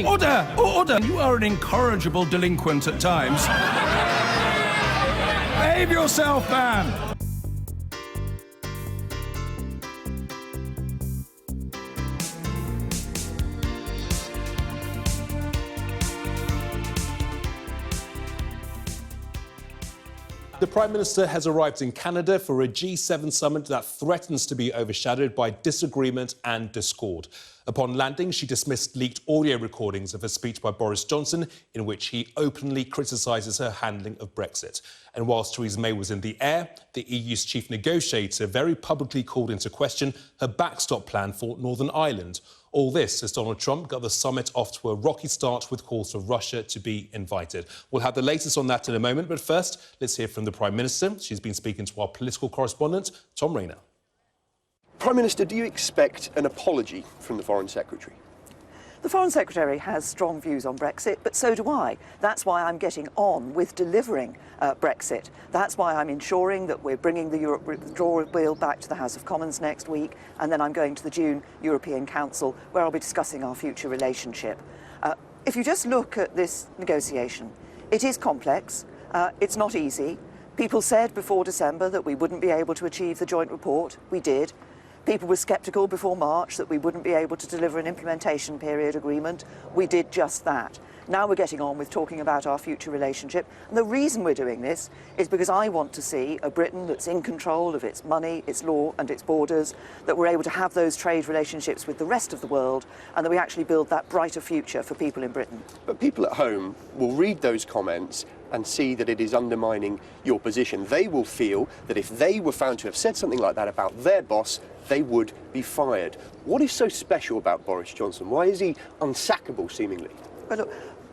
Order! Order! You are an incorrigible delinquent at times. Behave yourself, man! The Prime Minister has arrived in Canada for a G7 summit that threatens to be overshadowed by disagreement and discord. Upon landing, she dismissed leaked audio recordings of a speech by Boris Johnson in which he openly criticises her handling of Brexit. And whilst Theresa May was in the air, the EU's chief negotiator very publicly called into question her backstop plan for Northern Ireland. All this as Donald Trump got the summit off to a rocky start with calls for Russia to be invited. We'll have the latest on that in a moment, but first, let's hear from the Prime Minister. She's been speaking to our political correspondent, Tom Rayner. Prime Minister, do you expect an apology from the Foreign Secretary? The Foreign Secretary has strong views on Brexit, but so do I. That's why I'm getting on with delivering Brexit. That's why I'm ensuring that we're bringing the Europe withdrawal bill back to the House of Commons next week, and then I'm going to the June European Council, where I'll be discussing our future relationship. If you just look at this negotiation, it is complex, it's not easy. People said before December that we wouldn't be able to achieve the joint report. We did. People were sceptical before March that we wouldn't be able to deliver an implementation period agreement. We did just that. Now we're getting on with talking about our future relationship. And the reason we're doing this is because I want to see a Britain that's in control of its money, its law and its borders, that we're able to have those trade relationships with the rest of the world, and that we actually build that brighter future for people in Britain. But people at home will read those comments and see that it is undermining your position. They will feel that if they were found to have said something like that about their boss, they would be fired. What is so special about Boris Johnson? Why is he unsackable, seemingly? Well,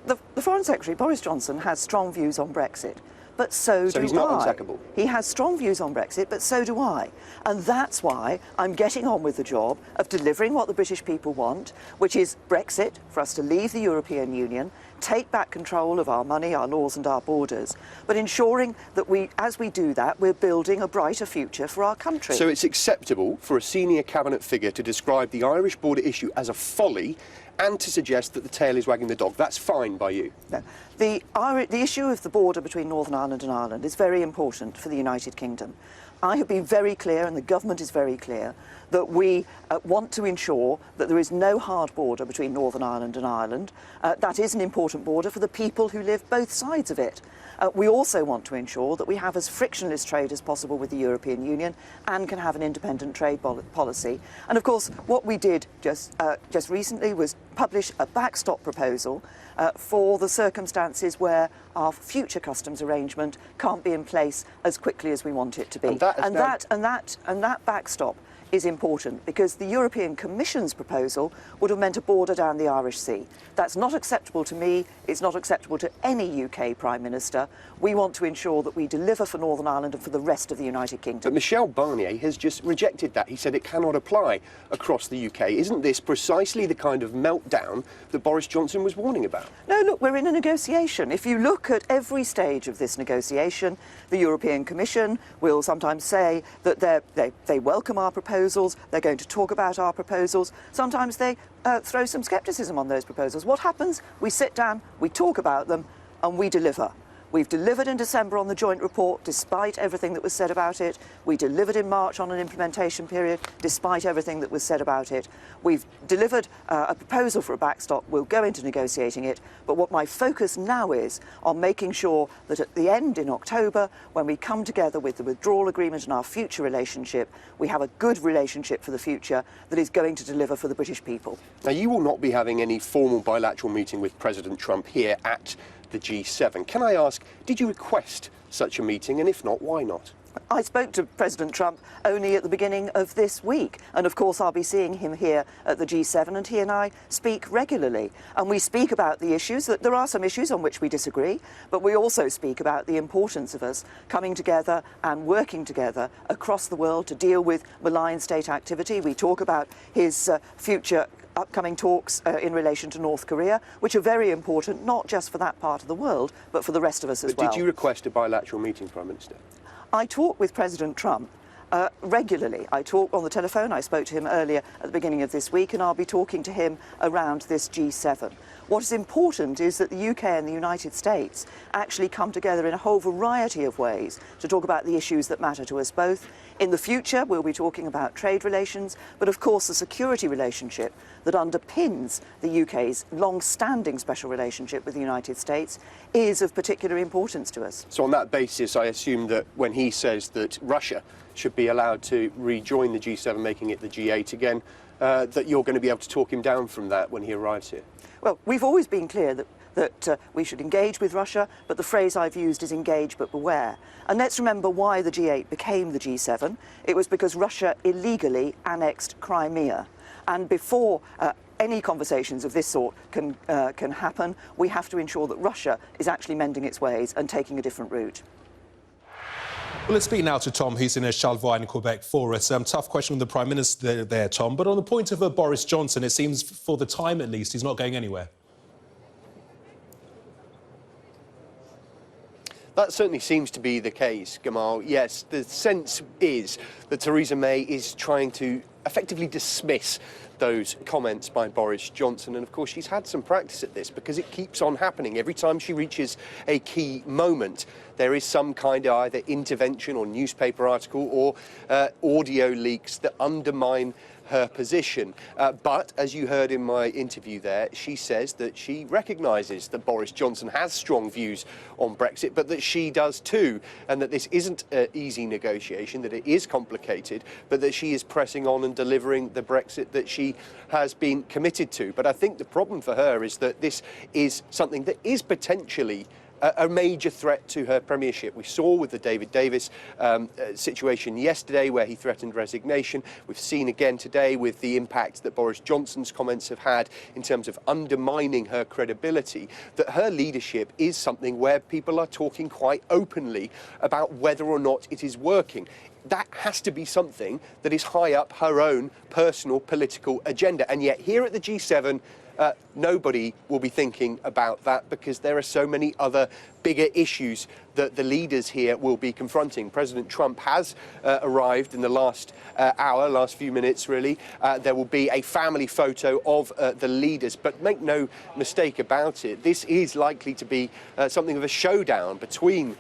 look, the Foreign Secretary, Boris Johnson, has strong views on Brexit. But so do I. So he's not unsackable? He has strong views on Brexit, but so do I. And that's why I'm getting on with the job of delivering what the British people want, which is Brexit, for us to leave the European Union, take back control of our money, our laws and our borders, but ensuring that as we do that, we're building a brighter future for our country. So it's acceptable for a senior cabinet figure to describe the Irish border issue as a folly and to suggest that the tail is wagging the dog. That's fine by you? No. The issue of the border between Northern Ireland and Ireland is very important for the United Kingdom. I have been very clear, and the government is very clear, that we want to ensure that there is no hard border between Northern Ireland and Ireland. That is an important border for the people who live both sides of it. We also want to ensure that we have as frictionless trade as possible with the European Union and can have an independent trade policy. And of course, what we did just recently was publish a backstop proposal for the circumstances where our future customs arrangement can't be in place as quickly as we want it to be. And that backstop is important because the European Commission's proposal would have meant a border down the Irish Sea. That's not acceptable to me, it's not acceptable to any UK Prime Minister. We want to ensure that we deliver for Northern Ireland and for the rest of the United Kingdom. But Michel Barnier has just rejected that. He said it cannot apply across the UK. Isn't this precisely the kind of meltdown that Boris Johnson was warning about? No, look, we're in a negotiation. If you look at every stage of this negotiation, the European Commission will sometimes say that they welcome our proposals, they're going to talk about our proposals. Sometimes they throw some scepticism on those proposals. What happens? We sit down, we talk about them, and we deliver. We've delivered in December on the joint report, despite everything that was said about it. We delivered in March on an implementation period, despite everything that was said about it. We've delivered a proposal for a backstop. We'll go into negotiating it. But what my focus now is on making sure that at the end in October, when we come together with the withdrawal agreement and our future relationship, we have a good relationship for the future that is going to deliver for the British people. Now, you will not be having any formal bilateral meeting with President Trump here at the G7. Can I ask, did you request such a meeting, and if not, why not? I spoke to President Trump only at the beginning of this week, and of course I'll be seeing him here at the G7, and he and I speak regularly. And we speak about the issues, that there are some issues on which we disagree, but we also speak about the importance of us coming together and working together across the world to deal with malign state activity. We talk about his future upcoming talks in relation to North Korea, which are very important, not just for that part of the world, but for the rest of us as well. Did you request a bilateral meeting, Prime Minister? I talked with President Trump regularly. I talk on the telephone, I spoke to him earlier at the beginning of this week, and I'll be talking to him around this G7. What is important is that the UK and the United States actually come together in a whole variety of ways to talk about the issues that matter to us both. In the future, we'll be talking about trade relations, but of course the security relationship that underpins the UK's long-standing special relationship with the United States is of particular importance to us. So on that basis, I assume that when he says that Russia should be allowed to rejoin the G7, making it the G8 again, that you're going to be able to talk him down from that when he arrives here? Well, we've always been clear that we should engage with Russia, but the phrase I've used is engage but beware. And let's remember why the G8 became the G7. It was because Russia illegally annexed Crimea. And before any conversations of this sort can happen, we have to ensure that Russia is actually mending its ways and taking a different route. Well, let's speak now to Tom, who's in Charlevoix in Quebec for us. Tough question from the Prime Minister there, Tom. But on the point of Boris Johnson, it seems, for the time at least, he's not going anywhere. That certainly seems to be the case, Gamal. Yes, the sense is that Theresa May is trying to effectively dismiss those comments by Boris Johnson. And of course, she's had some practice at this because it keeps on happening. Every time she reaches a key moment, there is some kind of either intervention or newspaper article or audio leaks that undermine her position. But as you heard in my interview there, she says that she recognises that Boris Johnson has strong views on Brexit, but that she does too, and that this isn't an easy negotiation, that it is complicated, but that she is pressing on and delivering the Brexit that she has been committed to. But I think the problem for her is that this is something that is potentially a major threat to her premiership. We saw with the David Davis situation yesterday where he threatened resignation. We've seen again today with the impact that Boris Johnson's comments have had in terms of undermining her credibility, that her leadership is something where people are talking quite openly about whether or not it is working. That has to be something that is high up her own personal political agenda. And yet here at the G7, nobody will be thinking about that because there are so many other bigger issues that the leaders here will be confronting. President Trump has arrived in the last last few minutes really. There will be a family photo of the leaders, but make no mistake about it, this is likely to be something of a showdown between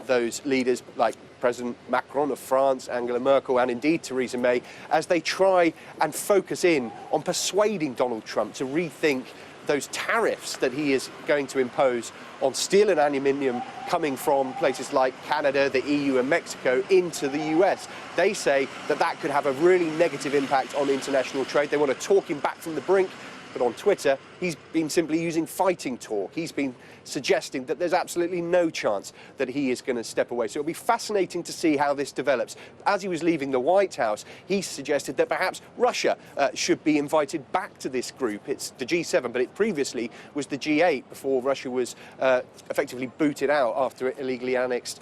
those leaders like President Macron of France, Angela Merkel and indeed Theresa May, as they try and focus in on persuading Donald Trump to rethink those tariffs that he is going to impose on steel and aluminium coming from places like Canada, the EU and Mexico into the US. They say that that could have a really negative impact on international trade. They want to talk him back from the brink. But on Twitter, he's been simply using fighting talk. He's been suggesting that there's absolutely no chance that he is going to step away. So it'll be fascinating to see how this develops. As he was leaving the White House, he suggested that perhaps Russia should be invited back to this group. It's the G7, but it previously was the G8 before Russia was effectively booted out after it illegally annexed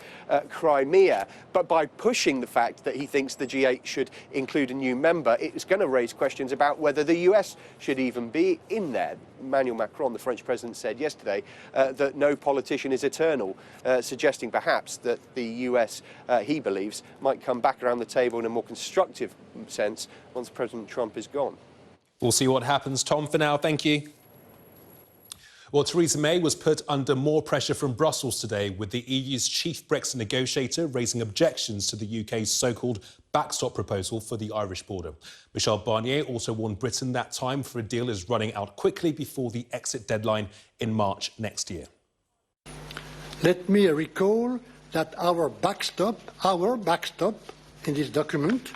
Crimea. But by pushing the fact that he thinks the G8 should include a new member, it's going to raise questions about whether the US should even be in there. Emmanuel Macron, the French president, said yesterday that no politician is eternal, suggesting perhaps that the US, he believes, might come back around the table in a more constructive sense once President Trump is gone. We'll see what happens. Tom, for now, thank you. Well, Theresa May was put under more pressure from Brussels today, with the EU's chief Brexit negotiator raising objections to the UK's so-called backstop proposal for the Irish border. Michel Barnier also warned Britain that time for a deal is running out quickly before the exit deadline in March next year. Let me recall that our backstop in this document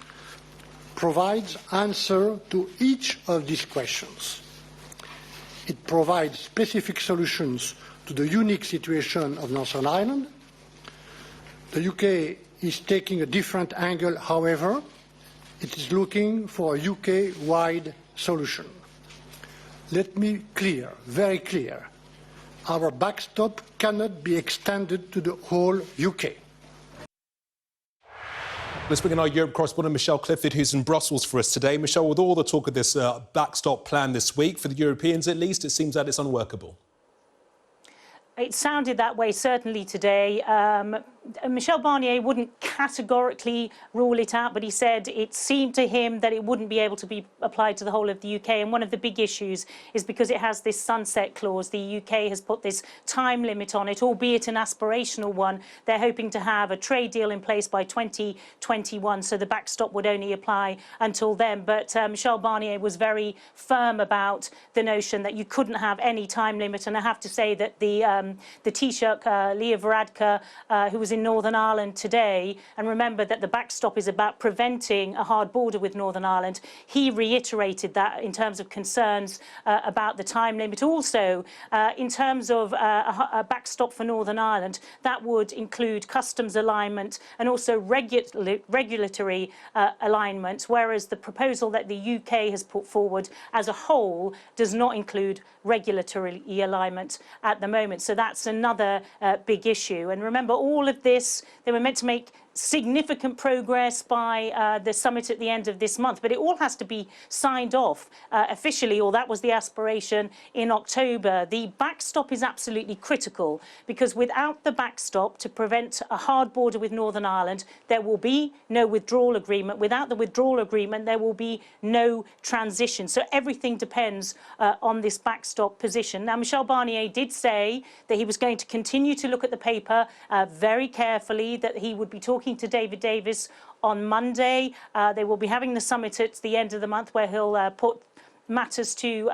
provides answer to each of these questions. It provides specific solutions to the unique situation of Northern Ireland. The UK is taking a different angle, however. It is looking for a UK-wide solution. Let me be very clear. Our backstop cannot be extended to the whole UK. Let's bring in our Europe correspondent, Michelle Clifford, who's in Brussels for us today. Michelle, with all the talk of this backstop plan this week, for the Europeans at least, it seems that it's unworkable. It sounded that way certainly today. Michel Barnier wouldn't categorically rule it out, but he said it seemed to him that it wouldn't be able to be applied to the whole of the UK. And one of the big issues is because it has this sunset clause. The UK has put this time limit on it, albeit an aspirational one. They're hoping to have a trade deal in place by 2021, so the backstop would only apply until then. But Michel Barnier was very firm about the notion that you couldn't have any time limit. And I have to say that the Taoiseach, Leah Varadkar, who was in Northern Ireland today, and remember that the backstop is about preventing a hard border with Northern Ireland, he reiterated that in terms of concerns about the time limit. Also, in terms of a backstop for Northern Ireland, that would include customs alignment and also regulatory alignment, whereas the proposal that the UK has put forward as a whole does not include regulatory alignment at the moment. So that's another big issue. And remember, all of this, they were meant to make significant progress by the summit at the end of this month, but it all has to be signed off officially, or that was the aspiration, in October. The backstop is absolutely critical, because without the backstop to prevent a hard border with Northern Ireland, there will be no withdrawal agreement. Without the withdrawal agreement, there will be no transition. So everything depends on this backstop position. Now, Michel Barnier did say that he was going to continue to look at the paper very carefully, that he would be talking to David Davis on Monday. They will be having the summit at the end of the month, where he'll put matters to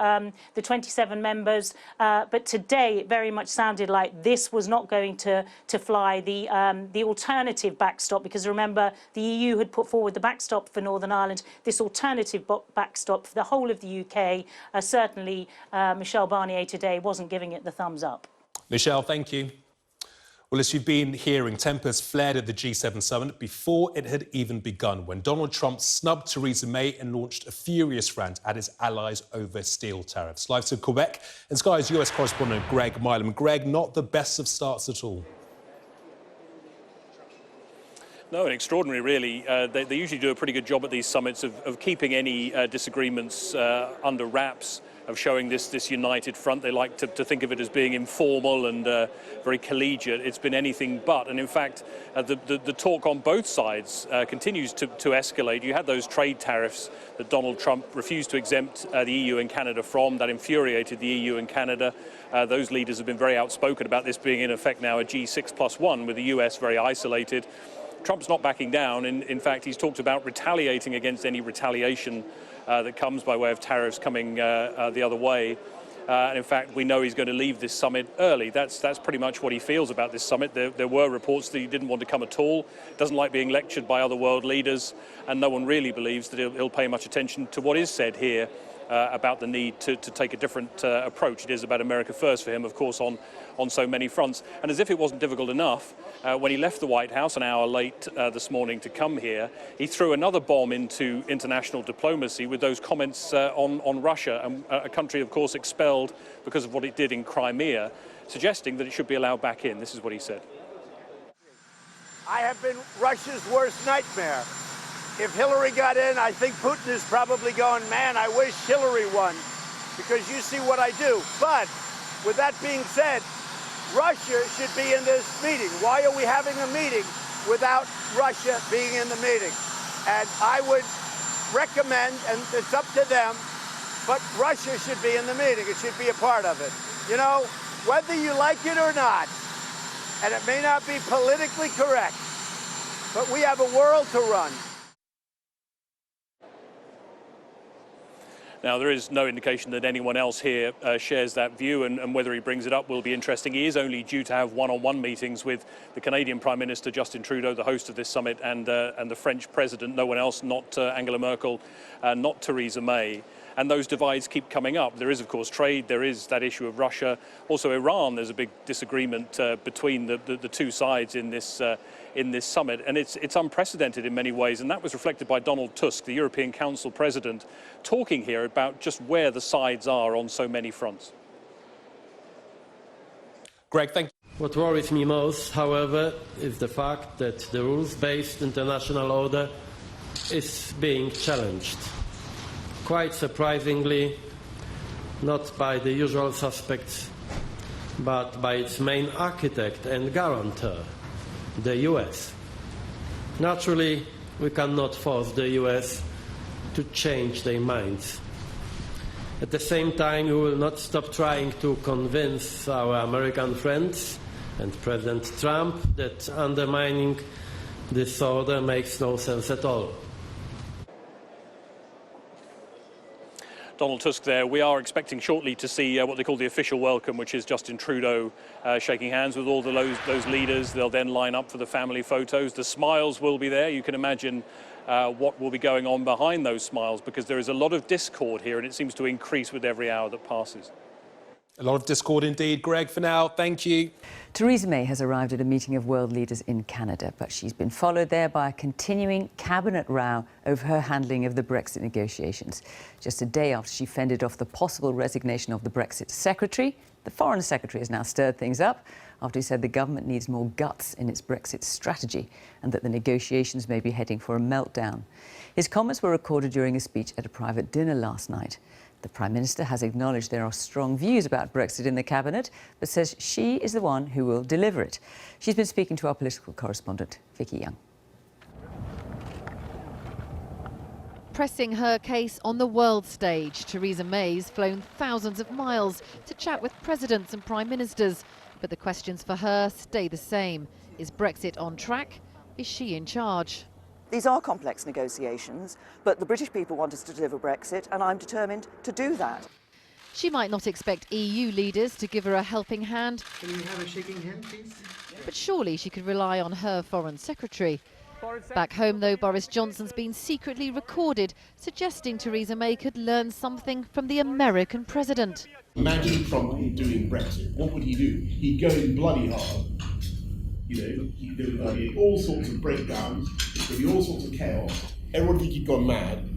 the 27 members. But today it very much sounded like this was not going to fly, the alternative backstop, because remember, the EU had put forward the backstop for Northern Ireland. This alternative backstop for the whole of the UK, certainly Michel Barnier today wasn't giving it the thumbs up. Michelle, thank you. Well, as you've been hearing, tempers flared at the G7 summit before it had even begun, when Donald Trump snubbed Theresa May and launched a furious rant at his allies over steel tariffs. Live to Quebec, and Sky's US correspondent Greg Milam. Greg, not the best of starts at all. No, and extraordinary, really. They usually do a pretty good job at these summits of keeping any disagreements under wraps, of showing this united front. They like to think of it as being informal and very collegiate. It's been anything but. And in fact, the talk on both sides continues to escalate. You had those trade tariffs that Donald Trump refused to exempt the EU and Canada from. That infuriated the EU and Canada. Those leaders have been very outspoken about this being in effect now a G6+1, with the US very isolated. Trump's not backing down. In fact, he's talked about retaliating against any retaliation that comes by way of tariffs coming the other way. And in fact, we know he's going to leave this summit early. That's pretty much what he feels about this summit. There were reports that he didn't want to come at all, doesn't like being lectured by other world leaders, and no one really believes that he'll pay much attention to what is said here about the need to take a different approach. It is about America first for him, of course, on so many fronts. And as if it wasn't difficult enough, when he left the White House an hour late this morning to come here, he threw another bomb into international diplomacy with those comments on Russia, a country, of course, expelled because of what it did in Crimea, suggesting that it should be allowed back in. This is what he said. I have been Russia's worst nightmare. If Hillary got in, I think Putin is probably going, man, I wish Hillary won, because you see what I do. But with that being said, Russia should be in this meeting. Why are we having a meeting without Russia being in the meeting? And I would recommend, and it's up to them, but Russia should be in the meeting. It should be a part of it. You know, whether you like it or not, and it may not be politically correct, but we have a world to run. Now, there is no indication that anyone else here shares that view, and whether he brings it up will be interesting. He is only due to have one-on-one meetings with the Canadian Prime Minister, Justin Trudeau, the host of this summit, and the French President. No one else, not Angela Merkel, not Theresa May. And those divides keep coming up. There is, of course, trade. There is that issue of Russia. Also, Iran, there's a big disagreement between the two sides in this summit. And it's unprecedented in many ways. And that was reflected by Donald Tusk, the European Council President, talking here about just where the sides are on so many fronts. Greg, thank you. What worries me most, however, is the fact that the rules-based international order is being challenged. Quite surprisingly, not by the usual suspects, but by its main architect and guarantor, the US. Naturally, we cannot force the US to change their minds. At the same time, we will not stop trying to convince our American friends and President Trump that undermining this order makes no sense at all. Donald Tusk there. We are expecting shortly to see what they call the official welcome, which is Justin Trudeau shaking hands with all those leaders. They'll then line up for the family photos. The smiles will be there. You can imagine what will be going on behind those smiles, because there is a lot of discord here and it seems to increase with every hour that passes. A lot of discord indeed. Greg, for now, thank you. Theresa May has arrived at a meeting of world leaders in Canada, but she's been followed there by a continuing cabinet row over her handling of the Brexit negotiations. Just a day after she fended off the possible resignation of the Brexit secretary, the Foreign Secretary has now stirred things up after he said the government needs more guts in its Brexit strategy and that the negotiations may be heading for a meltdown. His comments were recorded during a speech at a private dinner last night. The Prime Minister has acknowledged there are strong views about Brexit in the Cabinet, but says she is the one who will deliver it. She's been speaking to our political correspondent, Vicky Young. Pressing her case on the world stage, Theresa May's flown thousands of miles to chat with presidents and prime ministers. But the questions for her stay the same. Is Brexit on track? Is she in charge? These are complex negotiations, but the British people want us to deliver Brexit, and I'm determined to do that. She might not expect EU leaders to give her a helping hand. Can we have a shaking hand, please? But surely she could rely on her Foreign Secretary. Back home, though, Boris Johnson's been secretly recorded, suggesting Theresa May could learn something from the American president. Imagine Trump doing Brexit. What would he do? He'd go in bloody hard. There'd be all sorts of breakdowns, there'd be all sorts of chaos. Everyone would think he'd gone mad,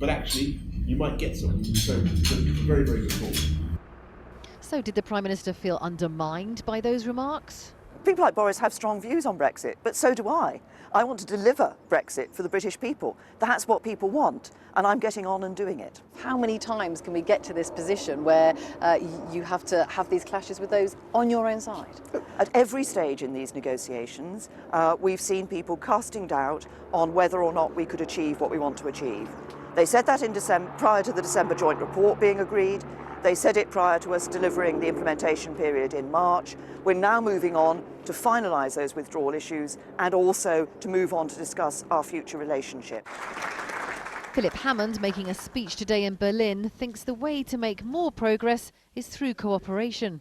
but actually, you might get something. So very, very good call. So did the Prime Minister feel undermined by those remarks? People like Boris have strong views on Brexit, but so do I. I want to deliver Brexit for the British people. That's what people want, and I'm getting on and doing it. How many times can we get to this position where you have to have these clashes with those on your own side? At every stage in these negotiations, we've seen people casting doubt on whether or not we could achieve what we want to achieve. They said that in December, prior to the December joint report being agreed. They said it prior to us delivering the implementation period in March. We're now moving on to finalise those withdrawal issues and also to move on to discuss our future relationship. Philip Hammond, making a speech today in Berlin, thinks the way to make more progress is through cooperation.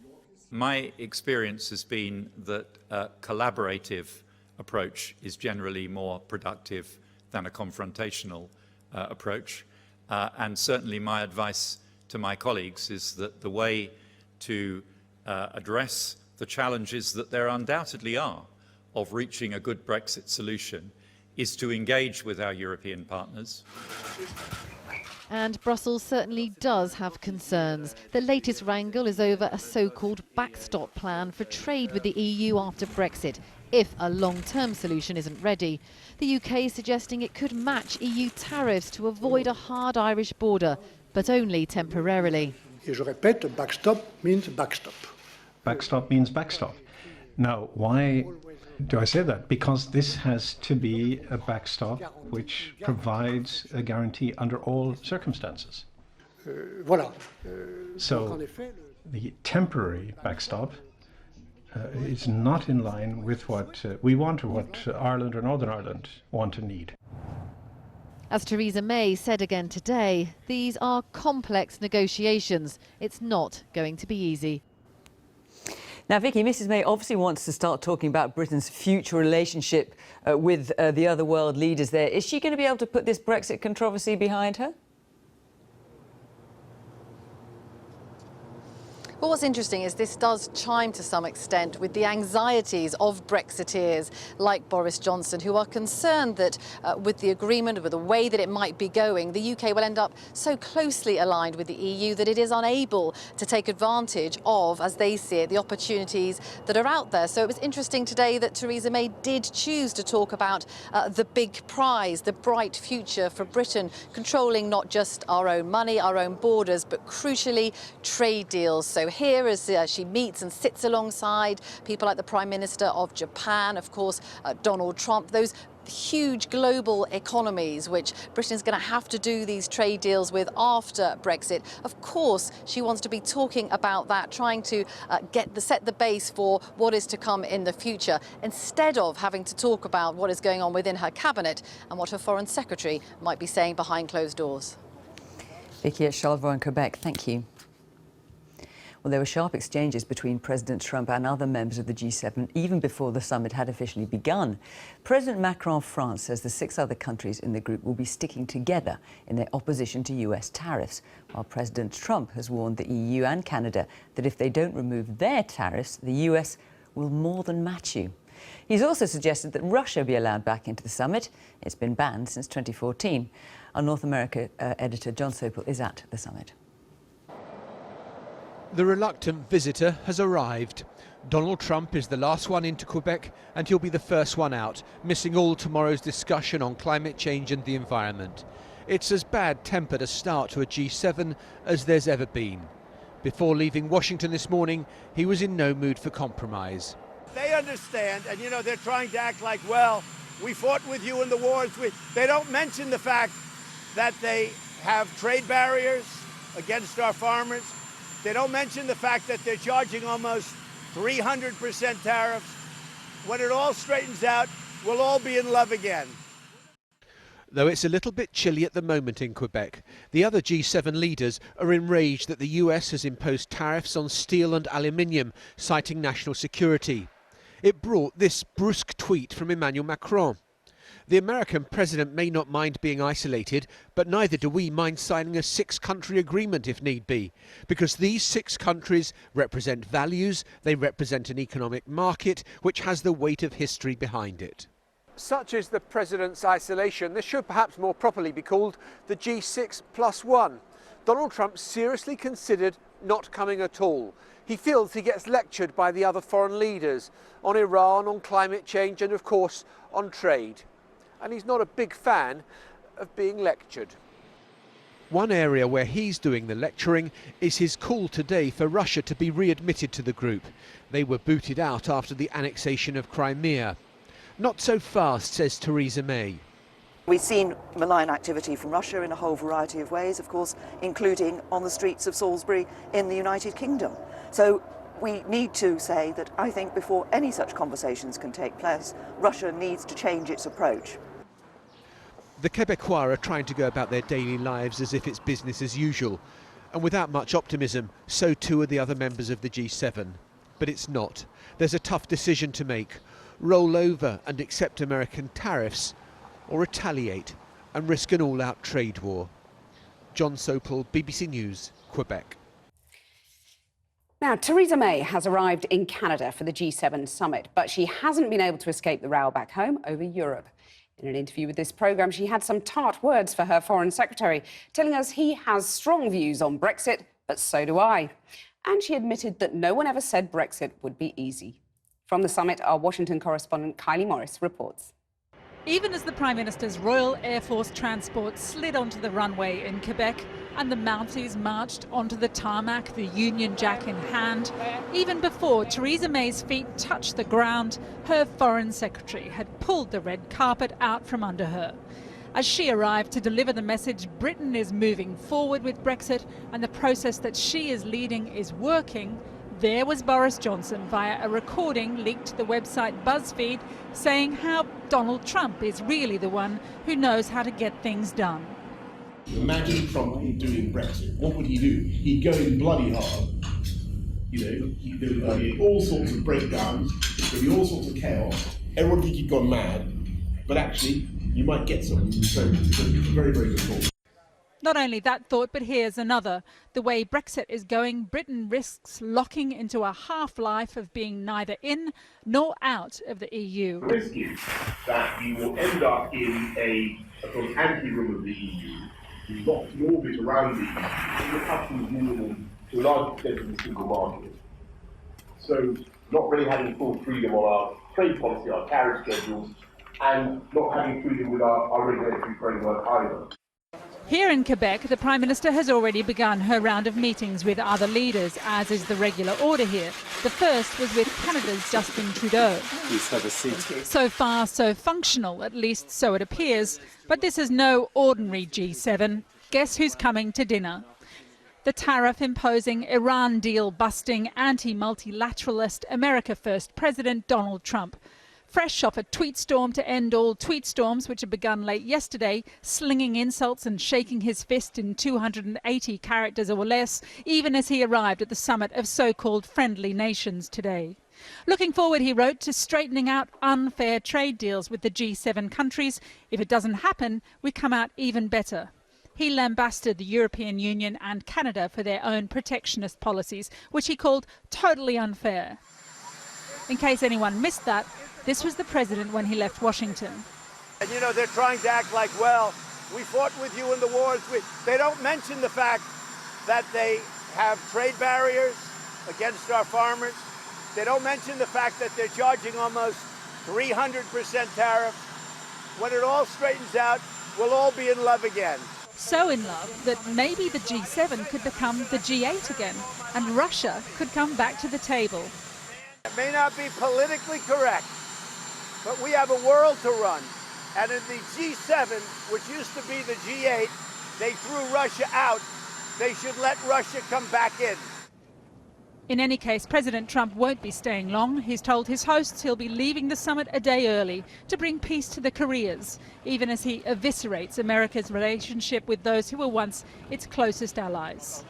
My experience has been that a collaborative approach is generally more productive than a confrontational approach. And certainly my advice to my colleagues is that the way to address the challenges that there undoubtedly are of reaching a good Brexit solution is to engage with our European partners. And Brussels certainly does have concerns. The latest wrangle is over a so-called backstop plan for trade with the EU after Brexit, if a long-term solution isn't ready. The UK is suggesting it could match EU tariffs to avoid a hard Irish border, but only temporarily. Et je répète, backstop means backstop. Backstop means backstop. Now, why do I say that? Because this has to be a backstop which provides a guarantee under all circumstances. Voilà. So the temporary backstop is not in line with what we want or what Ireland or Northern Ireland want and need. As Theresa May said again today, these are complex negotiations. It's not going to be easy. Now, Vicky, Mrs May obviously wants to start talking about Britain's future relationship with the other world leaders there. Is she going to be able to put this Brexit controversy behind her? Well, what's interesting is this does chime to some extent with the anxieties of Brexiteers like Boris Johnson, who are concerned that with the agreement, with the way that it might be going, the UK will end up so closely aligned with the EU that it is unable to take advantage of, as they see it, the opportunities that are out there. So it was interesting today that Theresa May did choose to talk about the big prize, the bright future for Britain, controlling not just our own money, our own borders, but crucially trade deals. So here as she meets and sits alongside people like the Prime Minister of Japan, of course, Donald Trump, those huge global economies which Britain is going to have to do these trade deals with after Brexit. Of course, she wants to be talking about that, trying to set the base for what is to come in the future, instead of having to talk about what is going on within her cabinet and what her Foreign Secretary might be saying behind closed doors. Vicky at Charleroi in Quebec, thank you. Well, there were sharp exchanges between President Trump and other members of the G7 even before the summit had officially begun. President Macron of France says the 6 other countries in the group will be sticking together in their opposition to US tariffs, while President Trump has warned the EU and Canada that if they don't remove their tariffs, the US will more than match you. He's also suggested that Russia be allowed back into the summit. It's been banned since 2014. Our North America editor John Sopel is at the summit. The reluctant visitor has arrived. Donald Trump is the last one into Quebec and he'll be the first one out, missing all tomorrow's discussion on climate change and the environment. It's as bad-tempered a start to a G7 as there's ever been. Before leaving Washington this morning, he was in no mood for compromise. They understand, and you know, they're trying to act like, well, we fought with you in the wars. They don't mention the fact that they have trade barriers against our farmers. They don't mention the fact that they're charging almost 300% tariffs. When it all straightens out, we'll all be in love again. Though it's a little bit chilly at the moment in Quebec, the other G7 leaders are enraged that the US has imposed tariffs on steel and aluminium, citing national security. It brought this brusque tweet from Emmanuel Macron. The American president may not mind being isolated, but neither do we mind signing a 6-country agreement if need be, because these 6 countries represent values, they represent an economic market which has the weight of history behind it. Such is the president's isolation. This should perhaps more properly be called the G6+1. Donald Trump seriously considered not coming at all. He feels he gets lectured by the other foreign leaders on Iran, on climate change and of course on trade. And he's not a big fan of being lectured. One area where he's doing the lecturing is his call today for Russia to be readmitted to the group. They were booted out after the annexation of Crimea. Not so fast, says Theresa May. We've seen malign activity from Russia in a whole variety of ways, of course, including on the streets of Salisbury in the United Kingdom. So we need to say that I think before any such conversations can take place, Russia needs to change its approach. The Quebecois are trying to go about their daily lives as if it's business as usual. And without much optimism, so too are the other members of the G7. But it's not. There's a tough decision to make. Roll over and accept American tariffs, or retaliate and risk an all-out trade war. John Sopel, BBC News, Quebec. Now, Theresa May has arrived in Canada for the G7 summit, but she hasn't been able to escape the row back home over Europe. In an interview with this programme, she had some tart words for her Foreign Secretary, telling us he has strong views on Brexit, but so do I. And she admitted that no one ever said Brexit would be easy. From the summit, our Washington correspondent Kylie Morris reports. Even as the Prime Minister's Royal Air Force transport slid onto the runway in Quebec and the Mounties marched onto the tarmac, the Union Jack in hand, even before Theresa May's feet touched the ground, her Foreign Secretary had pulled the red carpet out from under her. As she arrived to deliver the message Britain is moving forward with Brexit and the process that she is leading is working, there was Boris Johnson via a recording leaked to the website BuzzFeed saying how Donald Trump is really the one who knows how to get things done. Imagine Trump doing Brexit. What would he do? He'd go in bloody hard. There'd be all sorts of breakdowns, there'd be all sorts of chaos. Everyone would think he'd gone mad, but actually, you might get something. So it's a very, very good thought. Not only that thought, but here's another. The way Brexit is going, Britain risks locking into a half-life of being neither in nor out of the EU. The risk is that we will end up in a sort of anti-room of the EU. We've got an orbit around the EU, and the customs union to a large extent of the single market. So not really having full freedom on our trade policy, our tariff schedules, and not having freedom with our regulatory framework either. Here in Quebec, the Prime Minister has already begun her round of meetings with other leaders, as is the regular order here. The first was with Canada's Justin Trudeau. Please have a seat. So far, so functional, at least so it appears. But this is no ordinary G7. Guess who's coming to dinner? The tariff-imposing, Iran deal-busting, anti-multilateralist, America-first President Donald Trump. Fresh off a tweet storm to end all tweet storms, which had begun late yesterday, slinging insults and shaking his fist in 280 characters or less, even as he arrived at the summit of so-called friendly nations today. Looking forward, he wrote, to straightening out unfair trade deals with the G7 countries. If it doesn't happen, we come out even better. He lambasted the European Union and Canada for their own protectionist policies, which he called totally unfair. In case anyone missed that, this was the president when he left Washington. And you know, they're trying to act like, well, we fought with you in the wars. They don't mention the fact that they have trade barriers against our farmers. They don't mention the fact that they're charging almost 300% tariff. When it all straightens out, we'll all be in love again. So in love that maybe the G7 could become the G8 again, and Russia could come back to the table. It may not be politically correct, but we have a world to run. And in the G7, which used to be the G8, they threw Russia out. They should let Russia come back in. In any case, President Trump won't be staying long. He's told his hosts he'll be leaving the summit a day early to bring peace to the Koreas, even as he eviscerates America's relationship with those who were once its closest allies.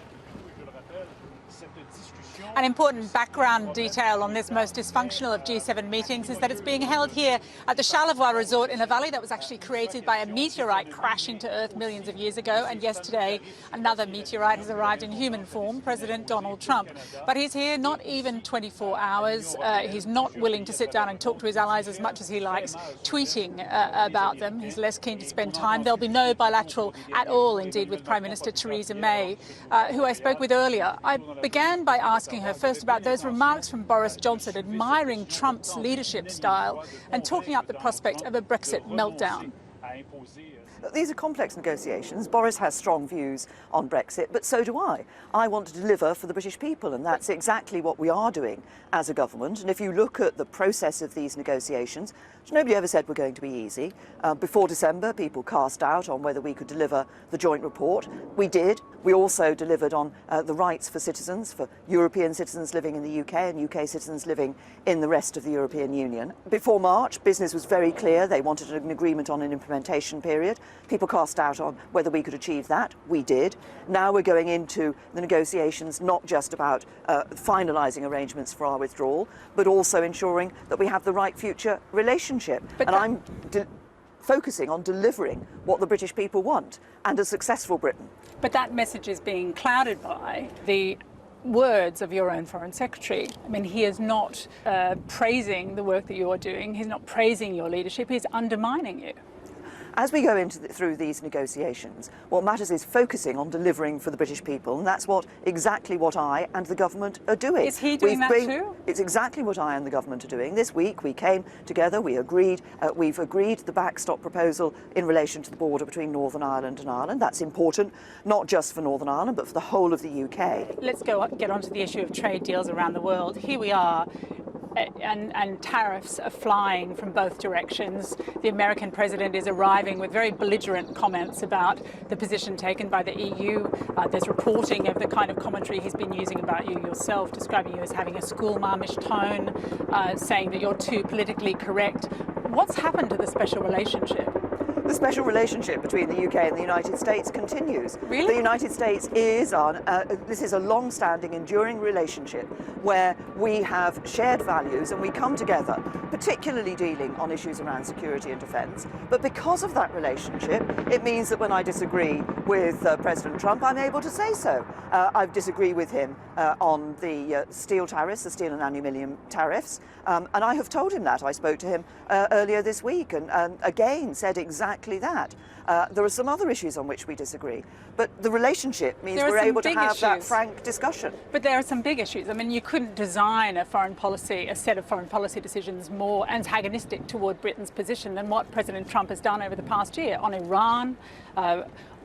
An important background detail on this most dysfunctional of G7 meetings is that it's being held here at the Charlevoix Resort in a valley that was actually created by a meteorite crashing to Earth millions of years ago. And yesterday, another meteorite has arrived in human form, President Donald Trump. But he's here not even 24 hours. He's not willing to sit down and talk to his allies as much as he likes tweeting about them. He's less keen to spend time. There'll be no bilateral at all, indeed, with Prime Minister Theresa May, who I spoke with earlier. I began by asking her first about those remarks from Boris Johnson admiring Trump's leadership style and talking up the prospect of a Brexit meltdown. These are complex negotiations. Boris has strong views on Brexit, but so do I. I want to deliver for the British people, and that's exactly what we are doing as a government. And if you look at the process of these negotiations, which nobody ever said were going to be easy, before December, people cast doubt on whether we could deliver the joint report. We did. We also delivered on the rights for citizens, for European citizens living in the UK and UK citizens living in the rest of the European Union. Before March, business was very clear. They wanted an agreement on an implementation period. People cast doubt on whether we could achieve that. We did. Now we're going into the negotiations not just about finalising arrangements for our withdrawal, but also ensuring that we have the right future relationship. But and I'm focusing on delivering what the British people want and a successful Britain. But that message is being clouded by the words of your own Foreign Secretary. I mean, he is not praising the work that you're doing. He's not praising your leadership. He's undermining you. As we go through these negotiations, what matters is focusing on delivering for the British people, and that's exactly what I and the government are doing. Is he doing that too? It's exactly what I and the government are doing. This week we came together, we've agreed the backstop proposal in relation to the border between Northern Ireland and Ireland. That's important, not just for Northern Ireland, but for the whole of the UK. Let's get on to the issue of trade deals around the world. Here we are. And tariffs are flying from both directions. The American president is arriving with very belligerent comments about the position taken by the EU. There's reporting of the kind of commentary he's been using about you yourself, describing you as having a schoolmarmish tone, saying that you're too politically correct. What's happened to the special relationship? The special relationship between the UK and the United States continues. Really? The United States is this is a long-standing, enduring relationship where we have shared values and we come together, particularly dealing on issues around security and defence. But because of that relationship, it means that when I disagree with President Trump, I'm able to say so. I disagree with him on the steel tariffs, the steel and aluminium tariffs, and I have told him that. I spoke to him earlier this week and again said exactly exactly that. There are some other issues on which we disagree, but the relationship means There are we're some able to big have that issues. frank discussion. But there are some big issues. I mean, you couldn't design a set of foreign policy decisions more antagonistic toward Britain's position than what President Trump has done over the past year on Iran,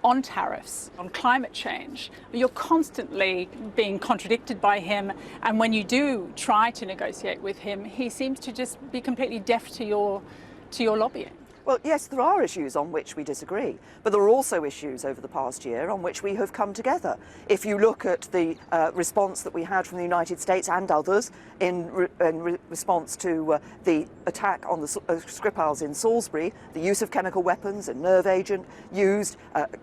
on tariffs, on climate change. You're constantly being contradicted by him, and when you do try to negotiate with him, he seems to just be completely deaf to your lobbying. Well, yes, there are issues on which we disagree, but there are also issues over the past year on which we have come together. If you look at the response that we had from the United States and others in response to the attack on the Skripals in Salisbury, the use of chemical weapons, a nerve agent used,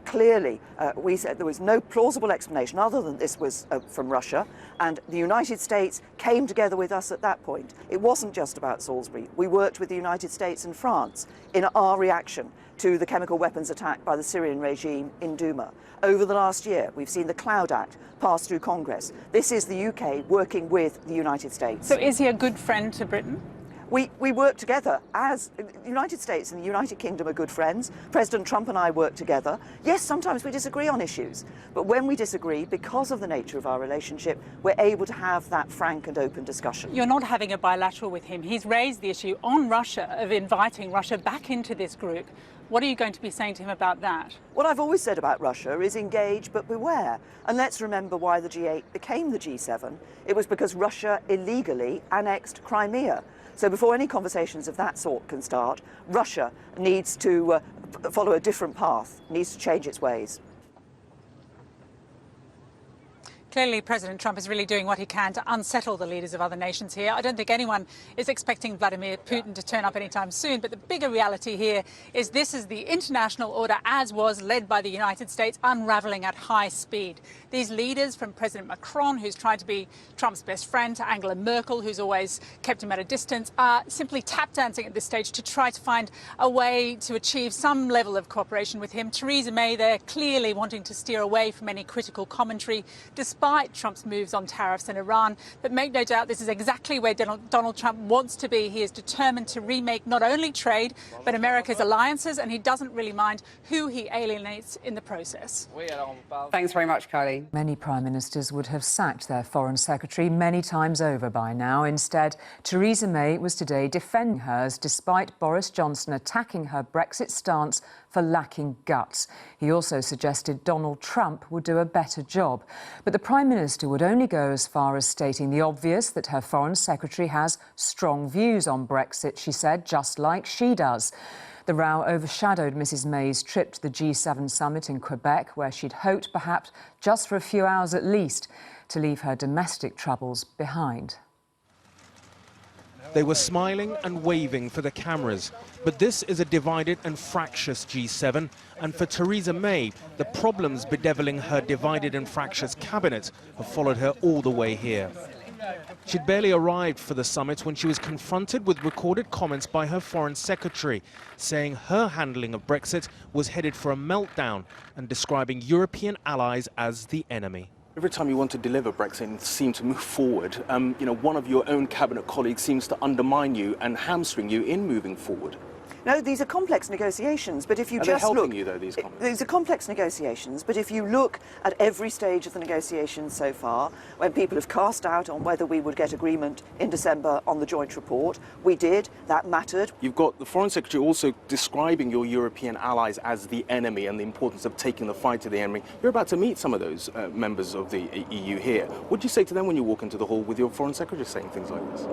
clearly we said there was no plausible explanation other than this was from Russia, and the United States came together with us at that point. It wasn't just about Salisbury. We worked with the United States and France in our reaction to the chemical weapons attack by the Syrian regime in Douma. Over the last year, we've seen the Cloud Act pass through Congress. This is the UK working with the United States. So is he a good friend to Britain? We work together as the United States and the United Kingdom are good friends. President Trump and I work together. Yes, sometimes we disagree on issues, but when we disagree, because of the nature of our relationship, we're able to have that frank and open discussion. You're not having a bilateral with him. He's raised the issue on Russia of inviting Russia back into this group. What are you going to be saying to him about that? What I've always said about Russia is engage but beware. And let's remember why the G8 became the G7. It was because Russia illegally annexed Crimea. So before any conversations of that sort can start, Russia needs to follow a different path, needs to change its ways. Clearly, President Trump is really doing what he can to unsettle the leaders of other nations here. I don't think anyone is expecting Vladimir Putin to turn up anytime soon, but the bigger reality here is this is the international order, as was led by the United States, unravelling at high speed. These leaders, from President Macron, who's tried to be Trump's best friend, to Angela Merkel, who's always kept him at a distance, are simply tap dancing at this stage to try to find a way to achieve some level of cooperation with him. Theresa May, they're clearly wanting to steer away from any critical commentary, despite Trump's moves on tariffs and Iran. But make no doubt, this is exactly where Donald Trump wants to be. He is determined to remake not only trade, but America's alliances, and he doesn't really mind who he alienates in the process. Thanks very much, Kylie. Many prime ministers would have sacked their foreign secretary many times over by now. Instead, Theresa May was today defending hers, despite Boris Johnson attacking her Brexit stance for lacking guts. He also suggested Donald Trump would do a better job. But the Prime Minister would only go as far as stating the obvious, that her Foreign Secretary has strong views on Brexit, she said, just like she does. The row overshadowed Mrs May's trip to the G7 summit in Quebec, where she'd hoped, perhaps just for a few hours at least, to leave her domestic troubles behind. They were smiling and waving for the cameras. But this is a divided and fractious G7. And for Theresa May, the problems bedeviling her divided and fractious cabinet have followed her all the way here. She'd barely arrived for the summit when she was confronted with recorded comments by her Foreign Secretary, saying her handling of Brexit was headed for a meltdown and describing European allies as the enemy. Every time you want to deliver Brexit and seem to move forward, one of your own cabinet colleagues seems to undermine you and hamstring you in moving forward. No, these are complex negotiations, but if you Are just they helping look... you, though, these comments? These are complex negotiations, but if you look at every stage of the negotiations so far, when people have cast doubt on whether we would get agreement in December on the joint report, we did, that mattered. You've got the Foreign Secretary also describing your European allies as the enemy and the importance of taking the fight to the enemy. You're about to meet some of those members of the EU here. What do you say to them when you walk into the hall with your Foreign Secretary saying things like this?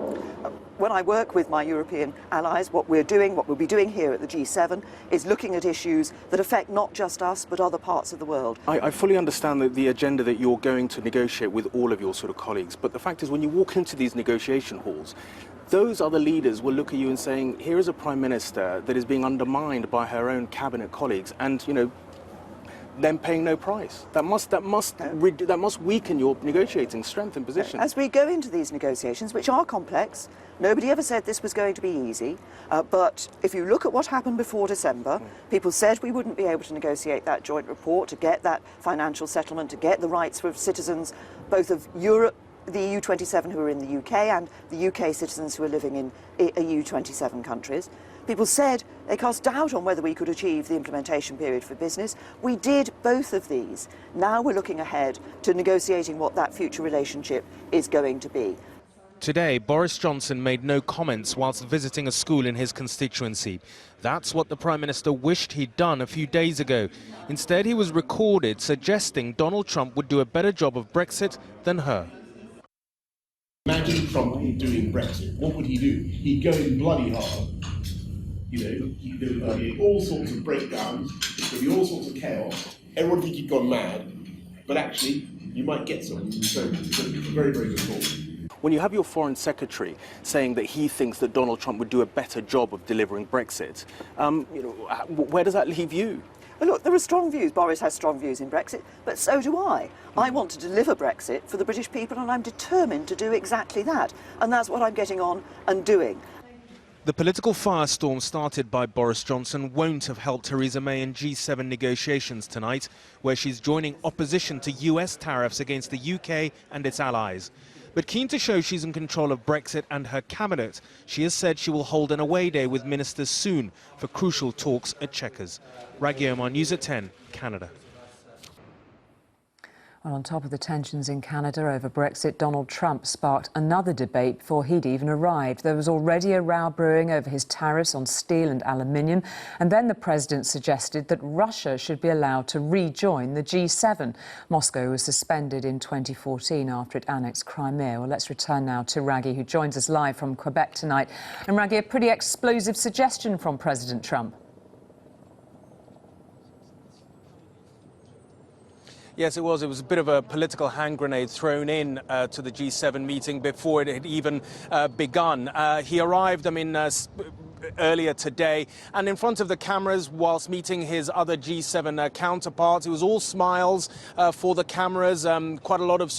When I work with my European allies, what we'll be doing here at the G7 is looking at issues that affect not just us, but other parts of the world. I fully understand the agenda that you're going to negotiate with all of your sort of colleagues, but the fact is when you walk into these negotiation halls, those other leaders will look at you and saying, here is a Prime Minister that is being undermined by her own cabinet colleagues and, them paying no price. That must weaken your negotiating strength and position. As we go into these negotiations, which are complex, nobody ever said this was going to be easy, but if you look at what happened before December, people said we wouldn't be able to negotiate that joint report, to get that financial settlement, to get the rights for citizens, both of Europe, the EU27 who are in the UK, and the UK citizens who are living in EU27 countries. People said They cast doubt on whether we could achieve the implementation period for business. We did both of these. Now we're looking ahead to negotiating what that future relationship is going to be. Today, Boris Johnson made no comments whilst visiting a school in his constituency. That's what the Prime Minister wished he'd done a few days ago. Instead, he was recorded suggesting Donald Trump would do a better job of Brexit than her. Imagine Trump doing Brexit. What would he do? He'd go in bloody hard. There'd be all sorts of breakdowns. There'd be all sorts of chaos. Everyone would think he'd gone mad. But actually, you might get something. So very, very good call. When you have your Foreign Secretary saying that he thinks that Donald Trump would do a better job of delivering Brexit, where does that leave you? Well, look, there are strong views. Boris has strong views in Brexit, but so do I. I want to deliver Brexit for the British people, and I'm determined to do exactly that. And that's what I'm getting on and doing. The political firestorm started by Boris Johnson won't have helped Theresa May in G7 negotiations tonight, where she's joining opposition to US tariffs against the UK and its allies. But keen to show she's in control of Brexit and her cabinet, she has said she will hold an away day with ministers soon for crucial talks at Chequers. Raggy Omar, News at 10, Canada. Well, on top of the tensions in Canada over Brexit, Donald Trump sparked another debate before he'd even arrived. There was already a row brewing over his tariffs on steel and aluminium, and then the president suggested that Russia should be allowed to rejoin the G7. Moscow was suspended in 2014 after it annexed Crimea. Well, let's return now to Raggy, who joins us live from Quebec tonight. And Raggy, a pretty explosive suggestion from President Trump. Yes, it was. It was a bit of a political hand grenade thrown in to the G7 meeting before it had even begun. He arrived, earlier today, and in front of the cameras whilst meeting his other G7 counterparts. It was all smiles for the cameras, quite a lot of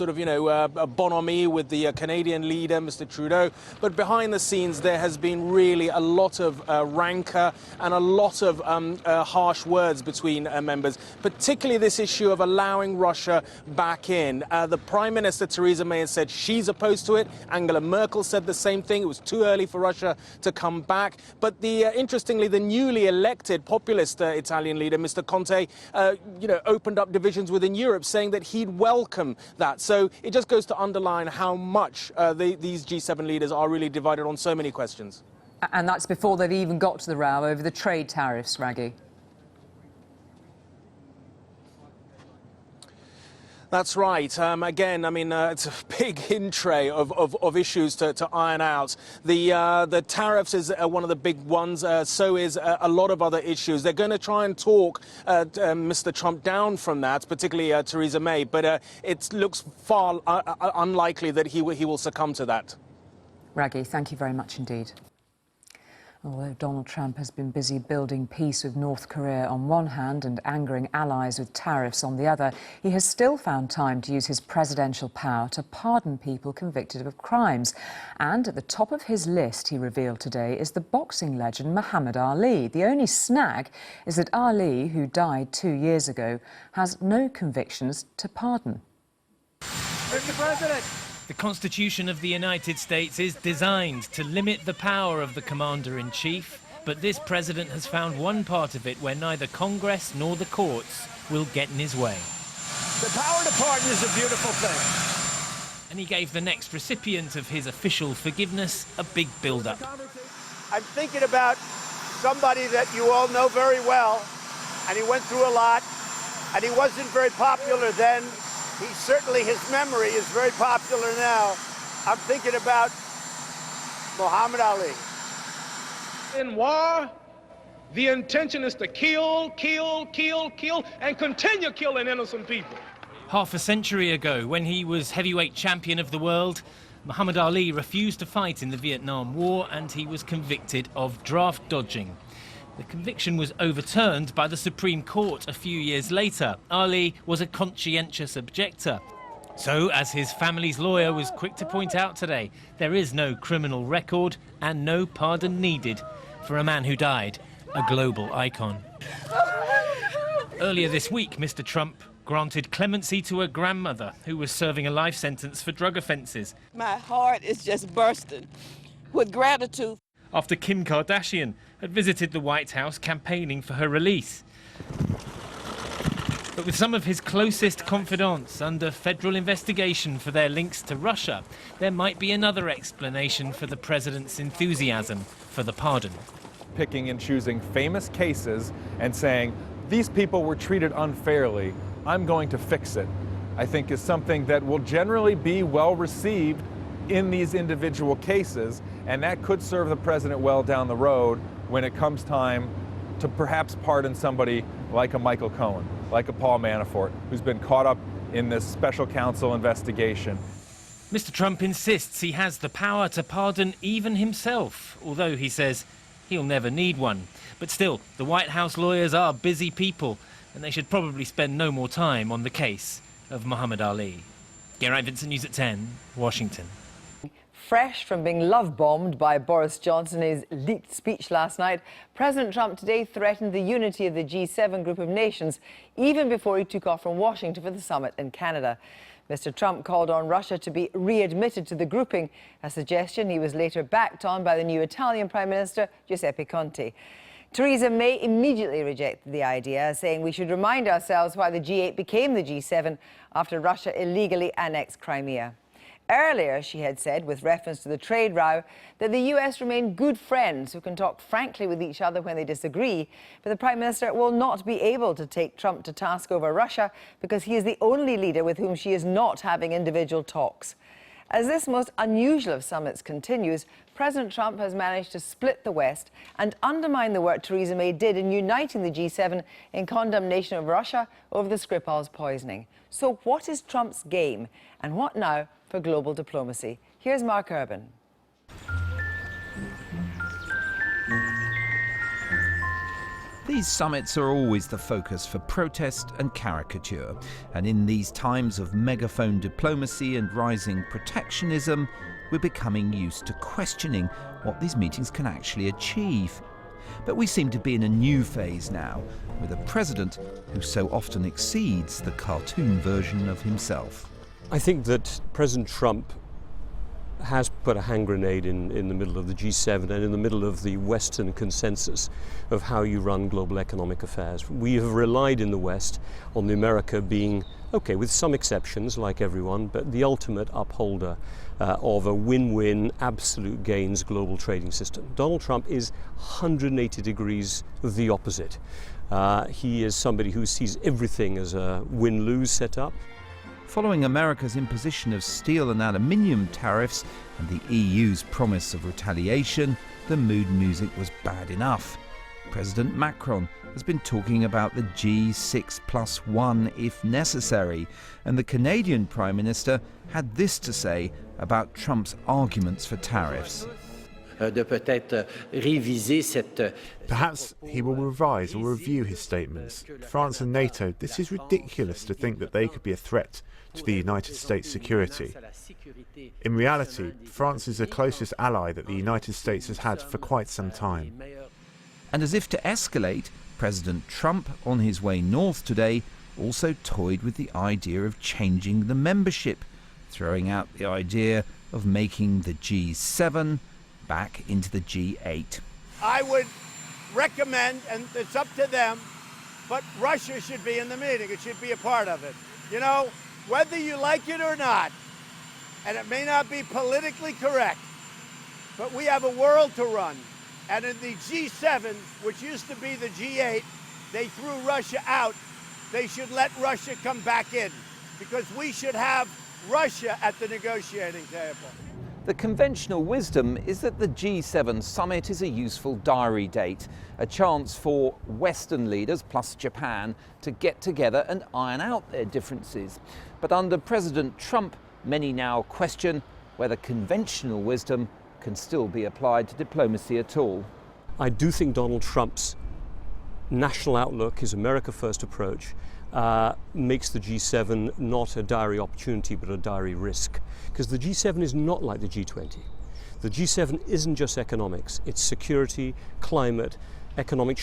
bonhomie with the Canadian leader, Mr. Trudeau. But behind the scenes, there has been really a lot of rancor and a lot of harsh words between members, particularly this issue of allowing Russia back in. The Prime Minister, Theresa May, has said she's opposed to it. Angela Merkel said the same thing. It was too early for Russia to come back. But interestingly, the newly elected populist Italian leader, Mr. Conte, opened up divisions within Europe, saying that he'd welcome that. So it just goes to underline how much these G7 leaders are really divided on so many questions. And that's before they've even got to the row over the trade tariffs, Raggy. That's right. Again, it's a big in tray of issues to iron out. The tariffs is one of the big ones. So is a lot of other issues. They're going to try and talk Mr. Trump down from that, particularly Theresa May. But it looks far unlikely that he will succumb to that. Raggy, thank you very much indeed. Although Donald Trump has been busy building peace with North Korea on one hand and angering allies with tariffs on the other, he has still found time to use his presidential power to pardon people convicted of crimes. And at the top of his list, he revealed today, is the boxing legend Muhammad Ali. The only snag is that Ali, who died 2 years ago, has no convictions to pardon. Mr. President! The Constitution of the United States is designed to limit the power of the Commander-in-Chief, but this president has found one part of it where neither Congress nor the courts will get in his way. The power to pardon is a beautiful thing. And he gave the next recipient of his official forgiveness a big build-up. I'm thinking about somebody that you all know very well, and he went through a lot, and he wasn't very popular then. His memory is very popular now. I'm thinking about Muhammad Ali. In war, the intention is to kill, kill, kill, kill, and continue killing innocent people. Half a century ago, when he was heavyweight champion of the world, Muhammad Ali refused to fight in the Vietnam War and he was convicted of draft dodging. The conviction was overturned by the Supreme Court a few years later. Ali was a conscientious objector. So, as his family's lawyer was quick to point out today, there is no criminal record and no pardon needed for a man who died, a global icon. Earlier this week, Mr. Trump granted clemency to a grandmother who was serving a life sentence for drug offences. My heart is just bursting with gratitude. After Kim Kardashian had visited the White House campaigning for her release. But with some of his closest confidants under federal investigation for their links to Russia, there might be another explanation for the president's enthusiasm for the pardon. Picking and choosing famous cases and saying, these people were treated unfairly, I'm going to fix it, I think is something that will generally be well received in these individual cases, and that could serve the president well down the road when it comes time to perhaps pardon somebody like a Michael Cohen, like a Paul Manafort, who's been caught up in this special counsel investigation. Mr. Trump insists he has the power to pardon even himself, although he says he'll never need one. But still, the White House lawyers are busy people, and they should probably spend no more time on the case of Muhammad Ali. Geraint Vincent, News at 10, Washington. Fresh from being love-bombed by Boris Johnson in his leaked speech last night, President Trump today threatened the unity of the G7 group of nations even before he took off from Washington for the summit in Canada. Mr. Trump called on Russia to be readmitted to the grouping, a suggestion he was later backed on by the new Italian Prime Minister, Giuseppe Conte. Theresa May immediately rejected the idea, saying we should remind ourselves why the G8 became the G7 after Russia illegally annexed Crimea. Earlier, she had said, with reference to the trade row, that the US remain good friends who can talk frankly with each other when they disagree, but the Prime Minister will not be able to take Trump to task over Russia because he is the only leader with whom she is not having individual talks. As this most unusual of summits continues, President Trump has managed to split the West and undermine the work Theresa May did in uniting the G7 in condemnation of Russia over the Skripal's poisoning. So what is Trump's game, and what now for global diplomacy? Here's Mark Urban. These summits are always the focus for protest and caricature. And in these times of megaphone diplomacy and rising protectionism, we're becoming used to questioning what these meetings can actually achieve. But we seem to be in a new phase now, with a president who so often exceeds the cartoon version of himself. I think that President Trump has put a hand grenade in the middle of the G7 and in the middle of the Western consensus of how you run global economic affairs. We have relied in the West on the America being, okay, with some exceptions like everyone, but the ultimate upholder of a win-win, absolute gains global trading system. Donald Trump is 180 degrees the opposite. He is somebody who sees everything as a win-lose setup. Following America's imposition of steel and aluminium tariffs and the EU's promise of retaliation, the mood music was bad enough. President Macron has been talking about the G6+1 if necessary, and the Canadian Prime Minister had this to say about Trump's arguments for tariffs. Perhaps he will revise or review his statements. France and NATO, this is ridiculous to think that they could be a threat to the United States' security. In reality, France is the closest ally that the United States has had for quite some time. And as if to escalate, President Trump, on his way north today, also toyed with the idea of changing the membership, throwing out the idea of making the G7 back into the G8. I would recommend, and it's up to them, but Russia should be in the meeting. It should be a part of it. You know, whether you like it or not, and it may not be politically correct, but we have a world to run. And in the G7, which used to be the G8, they threw Russia out. They should let Russia come back in, because we should have Russia at the negotiating table. The conventional wisdom is that the G7 summit is a useful diary date, a chance for Western leaders, plus Japan, to get together and iron out their differences. But under President Trump, many now question whether conventional wisdom can still be applied to diplomacy at all. I do think Donald Trump's national outlook, his America First approach, makes the G7 not a diary opportunity but a diary risk. Because the G7 is not like the G20. The G7 isn't just economics, it's security, climate, economic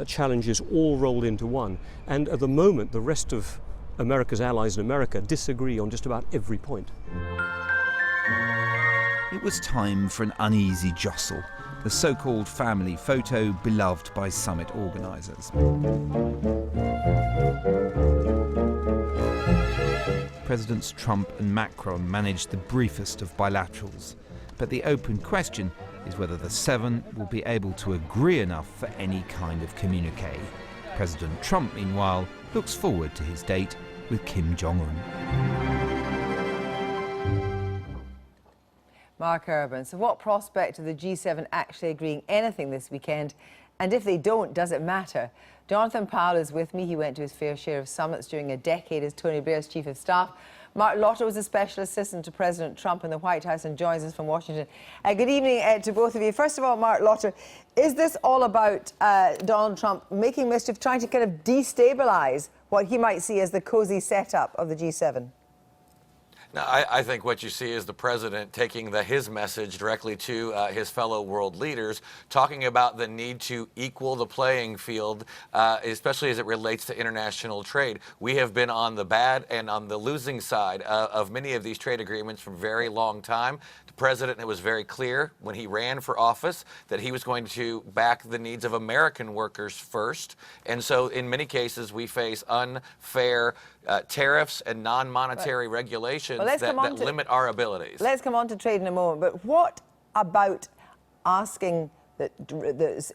challenges all rolled into one. And at the moment, the rest of America's allies in America disagree on just about every point. It was time for an uneasy jostle, the so-called family photo beloved by summit organisers. Presidents Trump and Macron managed the briefest of bilaterals, but the open question is whether the seven will be able to agree enough for any kind of communique. President Trump, meanwhile, looks forward to his date with Kim Jong-un. Mark Urban, so what prospect of the G7 actually agreeing anything this weekend? And if they don't, does it matter? Jonathan Powell is with me. He went to his fair share of summits during a decade as Tony Blair's Chief of Staff. Mark Lotter was a special assistant to President Trump in the White House and joins us from Washington. Good evening to both of you. First of all, Mark Lotter, is this all about Donald Trump making mischief, trying to kind of destabilise what he might see as the cosy setup of the G7? No, I think what you see is the president taking his message directly to his fellow world leaders, talking about the need to equal the playing field, especially as it relates to international trade. We have been on the bad and on the losing side of many of these trade agreements for a very long time. The president was very clear when he ran for office that he was going to back the needs of American workers first. And so in many cases, we face unfair tariffs and non-monetary regulations that limit our abilities. Let's come on to trade in a moment, but what about asking,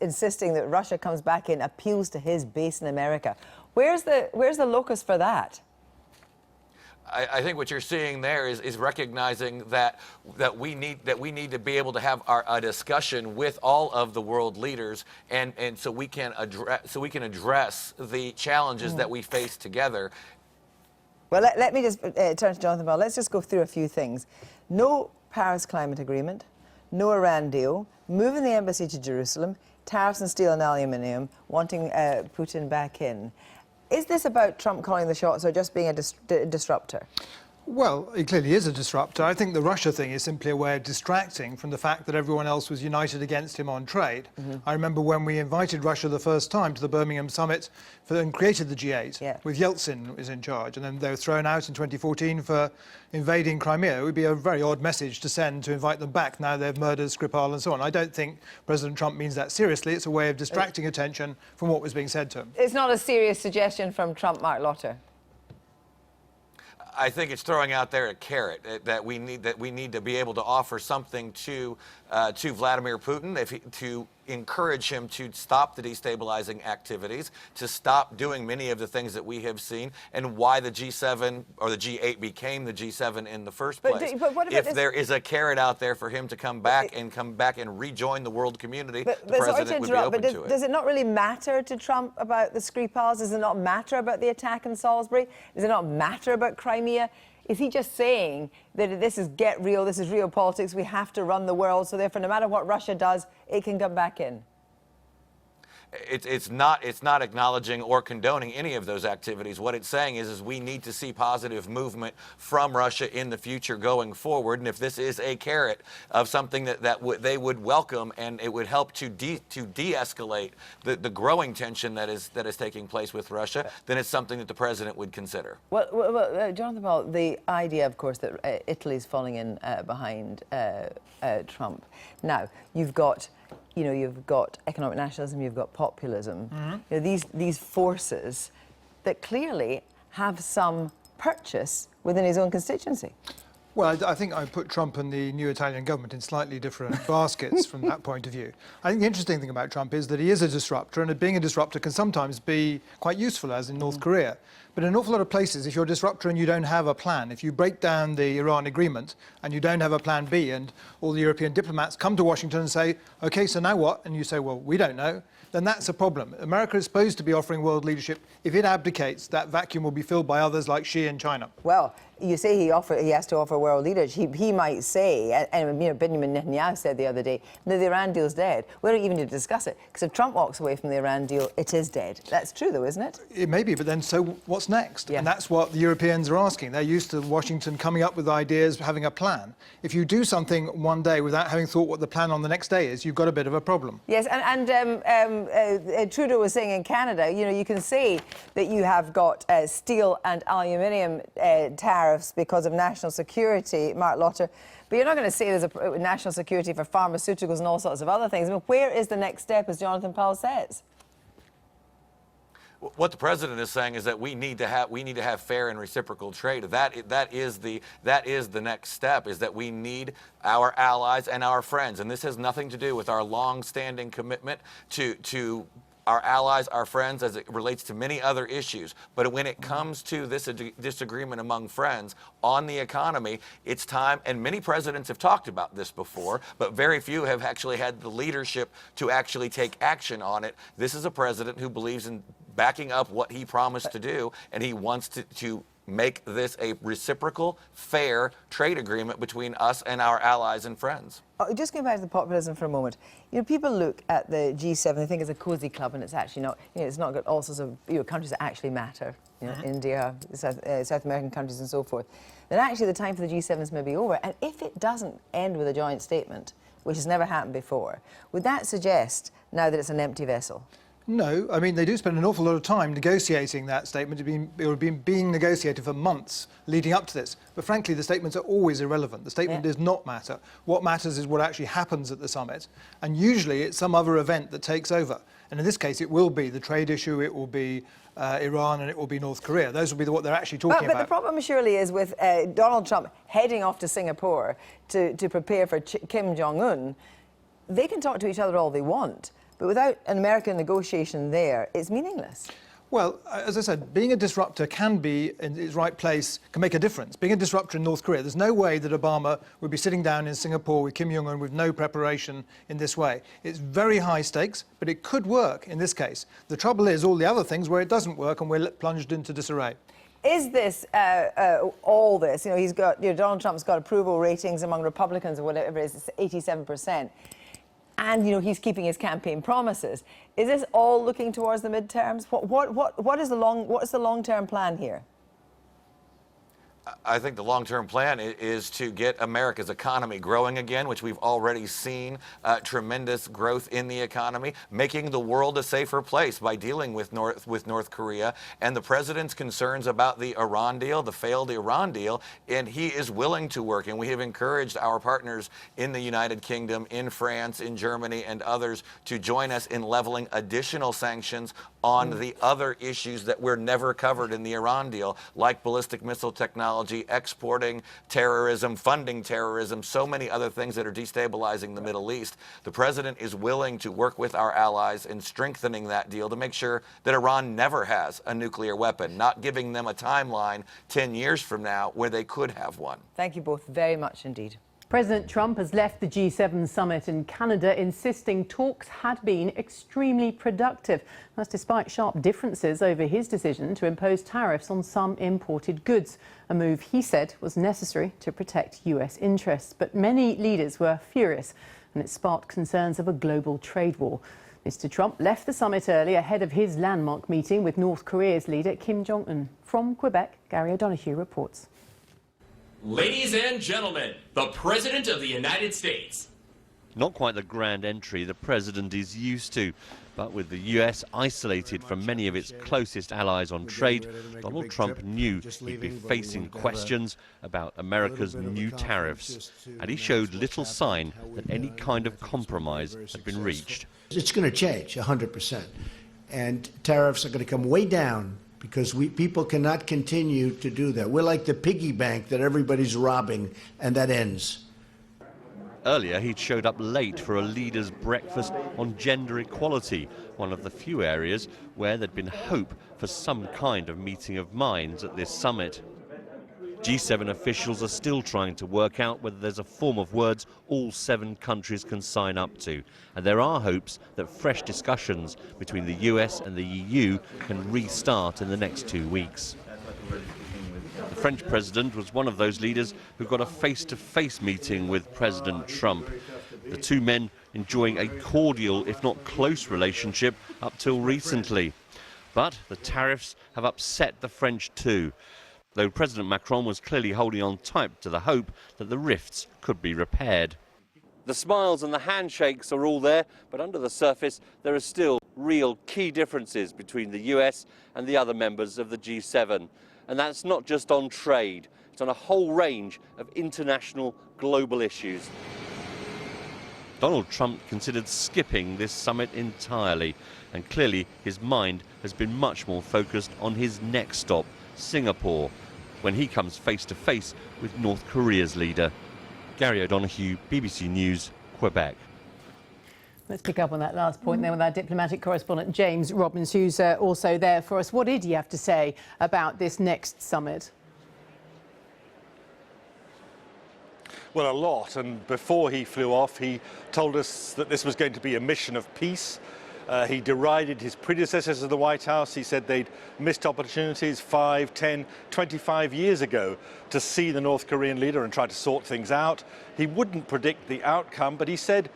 insisting that Russia comes back in appeals to his base in America? Where's the locus for that? I think what you're seeing there is recognizing that we need to be able to have a discussion with all of the world leaders, and so we can address the challenges that we face together. Well, let me just turn to Jonathan Bell. Let's just go through a few things. No Paris Climate Agreement, no Iran deal, moving the embassy to Jerusalem, tariffs on steel and aluminium, wanting Putin back in. Is this about Trump calling the shots or just being a disruptor? Well, he clearly is a disruptor. I think the Russia thing is simply a way of distracting from the fact that everyone else was united against him on trade. I remember when we invited Russia the first time to the Birmingham summit and created the G8, with Yeltsin was in charge, and then they were thrown out in 2014 for invading Crimea. It would be a very odd message to send to invite them back now they've murdered Skripal and so on. I don't think President Trump means that seriously. It's a way of distracting attention from what was being said to him. It's not a serious suggestion from Trump, Mark Lotter. I think it's throwing out there a carrot that we need to be able to offer something to Vladimir Putin to encourage him to stop the destabilizing activities, to stop doing many of the things that we have seen, and why the G7 or the G8 became the G7 in the first place. But what about if there is a carrot out there for him to come back and rejoin the world community, the president would be open to it. Does it not really matter to Trump about the Skripals? Does it not matter about the attack in Salisbury? Does it not matter about Crimea? Is he just saying that this is get real, this is real politics, we have to run the world, so therefore no matter what Russia does, it can come back in? It's not acknowledging or condoning any of those activities. What it's saying is we need to see positive movement from Russia in the future going forward. And if this is a carrot of something that they would welcome, and it would help to de-escalate the growing tension that is taking place with Russia, then it's something that the president would consider. Well, Jonathan Ball, the idea, of course, that Italy's falling in behind Trump. Now, you've got economic nationalism, you've got populism. These forces that clearly have some purchase within his own constituency. Well, I think I put Trump and the new Italian government in slightly different baskets from that point of view. I think the interesting thing about Trump is that he is a disruptor, and being a disruptor can sometimes be quite useful, as in North Korea. But in an awful lot of places, if you're a disruptor and you don't have a plan, if you break down the Iran agreement and you don't have a plan B, and all the European diplomats come to Washington and say, OK, so now what? And you say, well, we don't know. Then that's a problem. America is supposed to be offering world leadership. If it abdicates, that vacuum will be filled by others like Xi in China. Well, you say he has to offer world leadership. He might say, and Benjamin Netanyahu said the other day, that the Iran deal's dead. We don't even need to discuss it, because if Trump walks away from the Iran deal, it is dead. That's true, though, isn't it? It may be, but then so what's what's next? Yeah. And that's what the Europeans are asking. They're used to Washington coming up with ideas, having a plan. If you do something one day without having thought what the plan on the next day is, you've got a bit of a problem. Yes, and Trudeau was saying in Canada, you know, you can say that you have got steel and aluminium tariffs because of national security, Mark Lotter, but you're not going to say there's a national security for pharmaceuticals and all sorts of other things. I mean, where is the next step, as Jonathan Powell says? What the president is saying is that we need to have fair and reciprocal trade. That is the next step. Is that we need our allies and our friends, and this has nothing to do with our long-standing commitment to our allies, our friends, as it relates to many other issues. But when it comes to this disagreement among friends on the economy, it's time, and many presidents have talked about this before, but very few have actually had the leadership to actually take action on it. This is a president who believes in backing up what he promised to do, and he wants to make this a reciprocal, fair trade agreement between us and our allies and friends. Just going back to the populism for a moment, you know, people look at the G7, they think it's a cosy club, and it's actually not. You know, it's not got all sorts of countries that actually matter. You know, India, South American countries, and so forth. Then actually, the time for the G7s may be over, and if it doesn't end with a joint statement, which has never happened before, would that suggest now that it's an empty vessel? No, I mean, they do spend an awful lot of time negotiating that statement. It would be being negotiated for months leading up to this. But frankly, the statements are always irrelevant. The statement does not matter. What matters is what actually happens at the summit. And usually it's some other event that takes over. And in this case, it will be the trade issue, it will be Iran, and it will be North Korea. Those will be what they're actually talking about. But the problem surely is with Donald Trump heading off to Singapore to prepare for Kim Jong-un. They can talk to each other all they want. But without an American negotiation there, it's meaningless. Well, as I said, being a disruptor can be in its right place, can make a difference. Being a disruptor in North Korea, there's no way that Obama would be sitting down in Singapore with Kim Jong-un with no preparation in this way. It's very high stakes, but it could work in this case. The trouble is all the other things where it doesn't work and we're plunged into disarray. Is this all this? You know, he's got Donald Trump's got approval ratings among Republicans or whatever it is, it's 87%. And, you know, he's keeping his campaign promises. Is this all looking towards the midterms? What is the long-term plan here? I think the long-term plan is to get America's economy growing again, which we've already seen tremendous growth in the economy, making the world a safer place by dealing with North Korea, and the president's concerns about the Iran deal, the failed Iran deal, and he is willing to work. And we have encouraged our partners in the United Kingdom, in France, in Germany, and others to join us in leveling additional sanctions on the other issues that were never covered in the Iran deal, like ballistic missile technology, exporting terrorism, funding terrorism, so many other things that are destabilizing the Middle East. The president is willing to work with our allies in strengthening that deal to make sure that Iran never has a nuclear weapon, not giving them a timeline 10 years from now where they could have one. Thank you both very much indeed. President Trump has left the G7 summit in Canada, insisting talks had been extremely productive. That's despite sharp differences over his decision to impose tariffs on some imported goods, a move he said was necessary to protect US interests. But many leaders were furious, and it sparked concerns of a global trade war. Mr. Trump left the summit early ahead of his landmark meeting with North Korea's leader Kim Jong-un. From Quebec, Gary O'Donoghue reports. Ladies and gentlemen, the President of the United States. Not quite the grand entry the President is used to, but with the US isolated from many of its closest allies on trade, Donald Trump knew he'd be facing questions about America's new tariffs, and he showed little sign that any kind of compromise had been reached. It's going to change 100%, and tariffs are going to come way down, because people cannot continue to do that. We're like the piggy bank that everybody's robbing, and that ends. Earlier, he'd showed up late for a leaders' breakfast on gender equality, one of the few areas where there'd been hope for some kind of meeting of minds at this summit. G7 officials are still trying to work out whether there's a form of words all 7 countries can sign up to. And there are hopes that fresh discussions between the US and the EU can restart in the next 2 weeks. The French president was one of those leaders who got a face-to-face meeting with President Trump. The two men enjoying a cordial, if not close, relationship up till recently. But the tariffs have upset the French too, though President Macron was clearly holding on tight to the hope that the rifts could be repaired. The smiles and the handshakes are all there, but under the surface there are still real key differences between the US and the other members of the G7. And that's not just on trade, it's on a whole range of international global issues. Donald Trump considered skipping this summit entirely, and clearly his mind has been much more focused on his next stop, Singapore, when he comes face to face with North Korea's leader. Gary O'Donoghue, BBC News, Quebec. Let's pick up on that last point then with our diplomatic correspondent James Robbins, who's also there for us. What did he have to say about this next summit? Well, a lot, and before he flew off, he told us that this was going to be a mission of peace. He derided his predecessors at the White House. He said they'd missed opportunities 5, 10, 25 years ago to see the North Korean leader and try to sort things out. He wouldn't predict the outcome, but he said,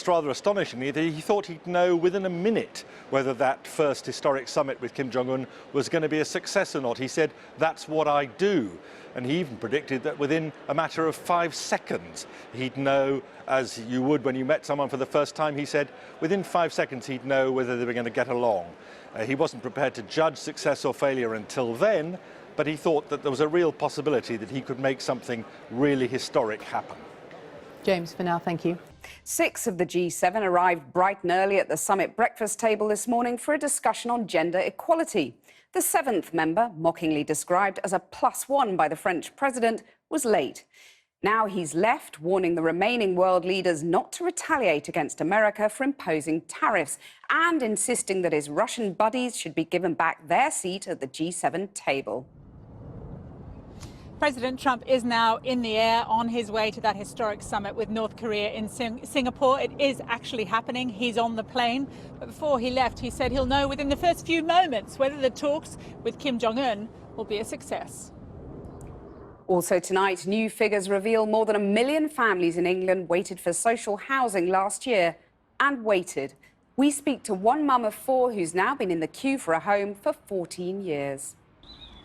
rather astonishingly, that he thought he'd know within a minute whether that first historic summit with Kim Jong-un was going to be a success or not. He said, "That's what I do." And he even predicted that within a matter of 5 seconds, he'd know, as you would when you met someone for the first time. He said within 5 seconds he'd know whether they were going to get along. He wasn't prepared to judge success or failure until then, but he thought that there was a real possibility that he could make something really historic happen. James, for now, thank you. 6 of the G7 arrived bright and early at the summit breakfast table this morning for a discussion on gender equality. The 7th member, mockingly described as a +1 by the French president, was late. Now he's left, warning the remaining world leaders not to retaliate against America for imposing tariffs and insisting that his Russian buddies should be given back their seat at the G7 table. President Trump is now in the air on his way to that historic summit with North Korea in Singapore. It is actually happening. He's on the plane. But before he left, he said he'll know within the first few moments whether the talks with Kim Jong-un will be a success. Also tonight, new figures reveal more than 1 million families in England waited for social housing last year and waited. We speak to one mum of 4 who's now been in the queue for a home for 14 years.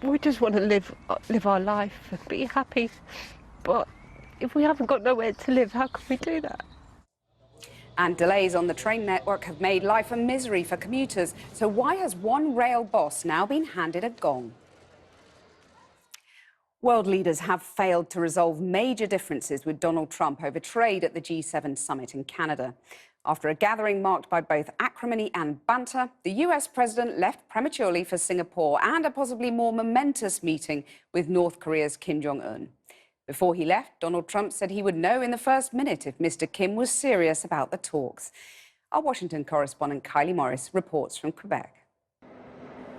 We just want to live our life and be happy, but if we haven't got nowhere to live, how can we do that? And delays on the train network have made life a misery for commuters. So why has one rail boss now been handed a gong? World leaders have failed to resolve major differences with Donald Trump over trade at the G7 summit in Canada. After a gathering marked by both acrimony and banter, the US president left prematurely for Singapore and a possibly more momentous meeting with North Korea's Kim Jong-un. Before he left, Donald Trump said he would know in the first minute if Mr. Kim was serious about the talks. Our Washington correspondent Kylie Morris reports from Quebec.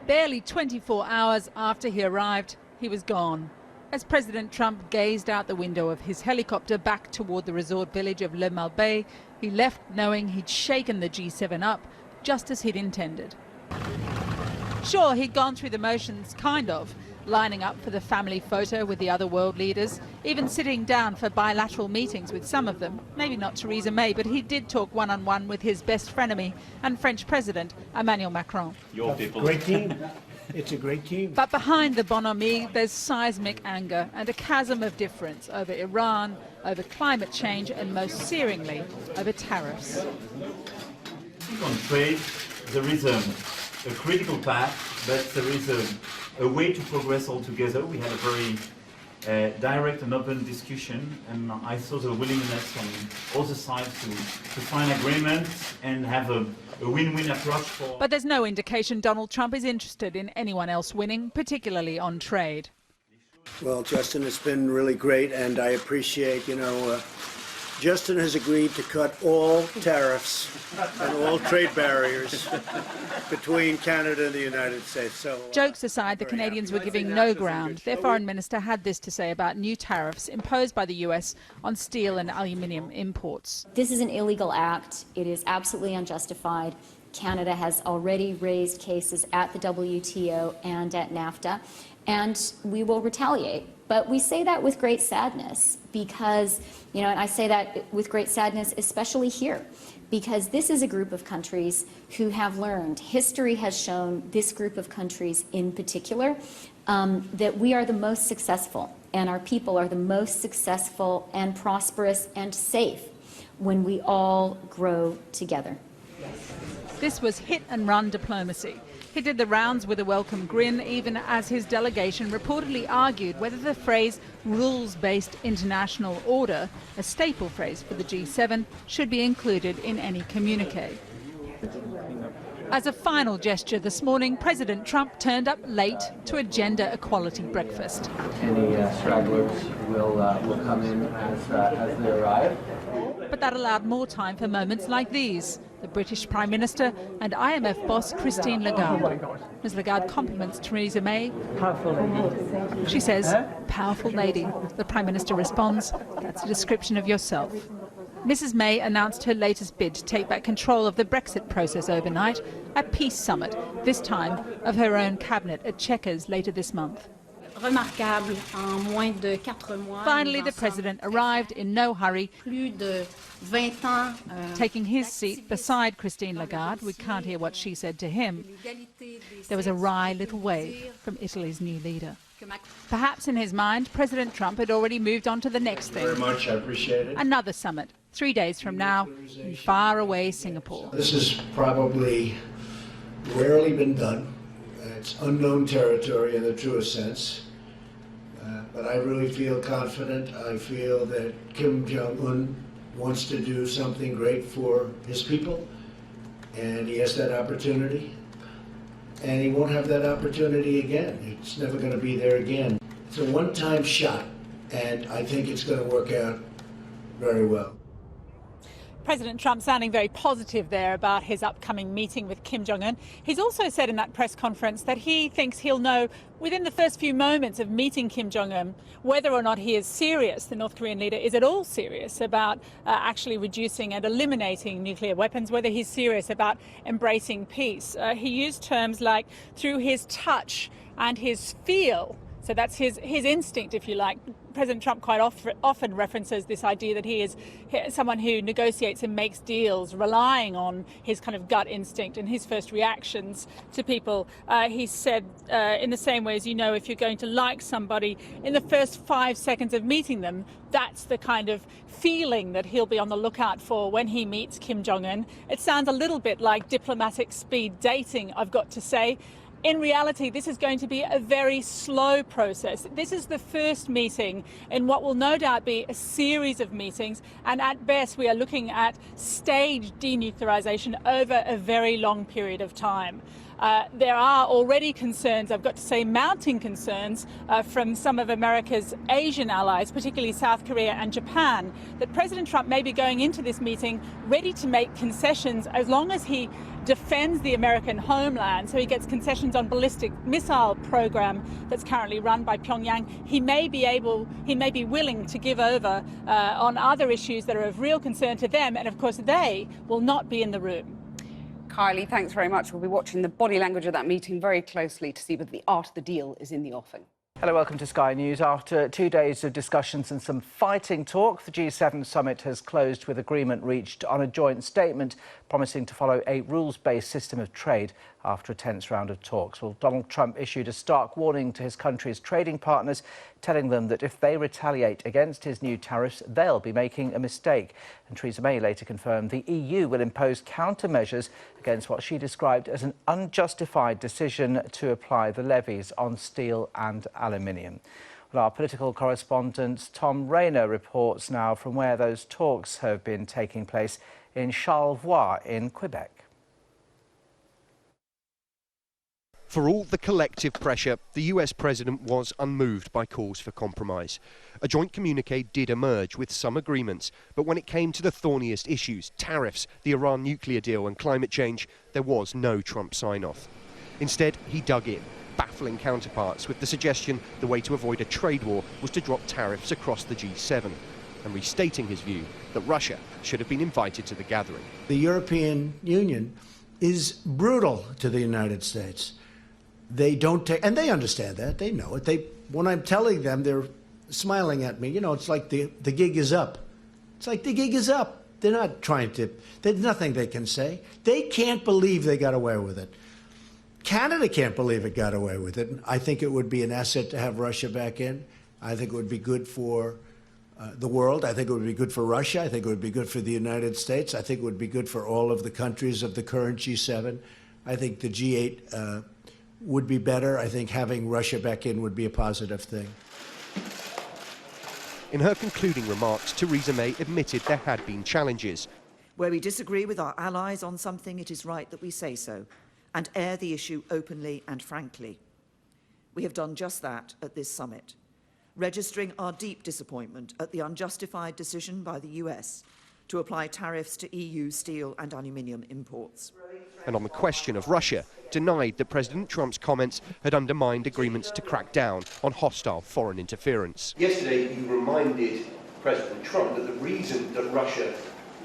Barely 24 hours after he arrived, he was gone. As President Trump gazed out the window of his helicopter back toward the resort village of Le Malbaie, he left knowing he'd shaken the G7 up, just as he'd intended. Sure, he'd gone through the motions, kind of, lining up for the family photo with the other world leaders, even sitting down for bilateral meetings with some of them. Maybe not Theresa May, but he did talk one-on-one with his best frenemy and French President Emmanuel Macron. Your people. Great team. It's a great team. But behind the bonhomie, there's seismic anger and a chasm of difference over Iran, over climate change, and most searingly, over tariffs. On trade, there is a critical path, but there is a way to progress altogether. We had a very direct and open discussion, and I saw the willingness on all the sides to find agreements and have a win-win approach for... But there's no indication Donald Trump is interested in anyone else winning, particularly on trade. Well, Justin, it's been really great, and I appreciate, Justin has agreed to cut all tariffs and all trade barriers between Canada and the United States. So, jokes aside, the Canadians were giving no ground. Their foreign minister had this to say about new tariffs imposed by the US on steel and aluminium imports. This is an illegal act. It is absolutely unjustified. Canada has already raised cases at the WTO and at NAFTA. and we will retaliate. But we say that with great sadness because, and I say that with great sadness, especially here, because this is a group of countries who have learned, history has shown this group of countries in particular, that we are the most successful and our people are the most successful and prosperous and safe when we all grow together. This was hit-and-run diplomacy. He did the rounds with a welcome grin, even as his delegation reportedly argued whether the phrase rules-based international order, a staple phrase for the G7, should be included in any communique. As a final gesture this morning, President Trump turned up late to a gender equality breakfast. Any stragglers will come in as they arrive. But that allowed more time for moments like these. The British Prime Minister and IMF boss Christine Lagarde. Ms. Lagarde compliments Theresa May. Powerful lady. She says, powerful lady. The Prime Minister responds, that's a description of yourself. Mrs May announced her latest bid to take back control of the Brexit process overnight, a peace summit, this time of her own cabinet at Chequers later this month. Remarquable, en moins de 4 mois. Finally, the President arrived in no hurry, Plus de 20 ans, taking his seat beside Christine Lagarde. We can't hear what she said to him. There was a wry little wave from Italy's new leader. Perhaps in his mind, President Trump had already moved on to the next thing. Very much, I appreciate it. Another summit, 3 days from now, in faraway Singapore. This has probably rarely been done. It's unknown territory in the truest sense. But I really feel confident. I feel that Kim Jong-un wants to do something great for his people, and he has that opportunity. And he won't have that opportunity again. It's never going to be there again. It's a one-time shot, and I think it's going to work out very well. President Trump sounding very positive there about his upcoming meeting with Kim Jong-un. He's also said in that press conference that he thinks he'll know within the first few moments of meeting Kim Jong-un whether or not he is serious, the North Korean leader, is at all serious about actually reducing and eliminating nuclear weapons, whether he's serious about embracing peace. He used terms like through his touch and his feel. So that's his instinct, if you like. President Trump quite often references this idea that he is someone who negotiates and makes deals, relying on his kind of gut instinct and his first reactions to people. He said, in the same way as if you're going to like somebody, in the first 5 seconds of meeting them, that's the kind of feeling that he'll be on the lookout for when he meets Kim Jong-un. It sounds a little bit like diplomatic speed dating, I've got to say. In reality, this is going to be a very slow process. This is the first meeting in what will no doubt be a series of meetings, and at best we are looking at staged denuclearization over a very long period of time. There are already concerns, I've got to say mounting concerns, from some of America's Asian allies, particularly South Korea and Japan, that President Trump may be going into this meeting ready to make concessions as long as he defends the American homeland. So he gets concessions on ballistic missile program that's currently run by Pyongyang. He may be willing to give over on other issues that are of real concern to them, and of course they will not be in the room. Kylie, thanks very much. We'll be watching the body language of that meeting very closely to see whether the art of the deal is in the offing. Hello, welcome to Sky News. After 2 days of discussions and some fighting talk, the G7 summit has closed with agreement reached on a joint statement promising to follow a rules-based system of trade after a tense round of talks. Well, Donald Trump issued a stark warning to his country's trading partners, telling them that if they retaliate against his new tariffs, they'll be making a mistake. And Theresa May later confirmed the EU will impose countermeasures against what she described as an unjustified decision to apply the levies on steel and aluminium. Well, our political correspondent Tom Rayner reports now from where those talks have been taking place in Charlevoix in Quebec. For all the collective pressure, the US president was unmoved by calls for compromise. A joint communique did emerge with some agreements, but when it came to the thorniest issues, tariffs, the Iran nuclear deal and climate change, there was no Trump sign-off. Instead, he dug in, baffling counterparts with the suggestion the way to avoid a trade war was to drop tariffs across the G7, and restating his view that Russia should have been invited to the gathering. The European Union is brutal to the United States. they don't take, and they understand that, they know it. When I'm telling them, they're smiling at me. You know, it's like the gig is up. It's like the gig is up. They're not trying to, there's nothing they can say. They can't believe they got away with it. Canada can't believe it got away with it. I think it would be an asset to have Russia back in. I think it would be good for the world. I think it would be good for Russia. I think it would be good for the United States. I think it would be good for all of the countries of the current G7. I think the G8 would be better. I think having Russia back in would be a positive thing. In her concluding remarks, Theresa May admitted there had been challenges. Where we disagree with our allies on something, it is right that we say so and air the issue openly and frankly. We have done just that at this summit, registering our deep disappointment at the unjustified decision by the US to apply tariffs to EU steel and aluminium imports. And on the question of Russia, denied that President Trump's comments had undermined agreements to crack down on hostile foreign interference. Yesterday, you reminded President Trump that the reason that Russia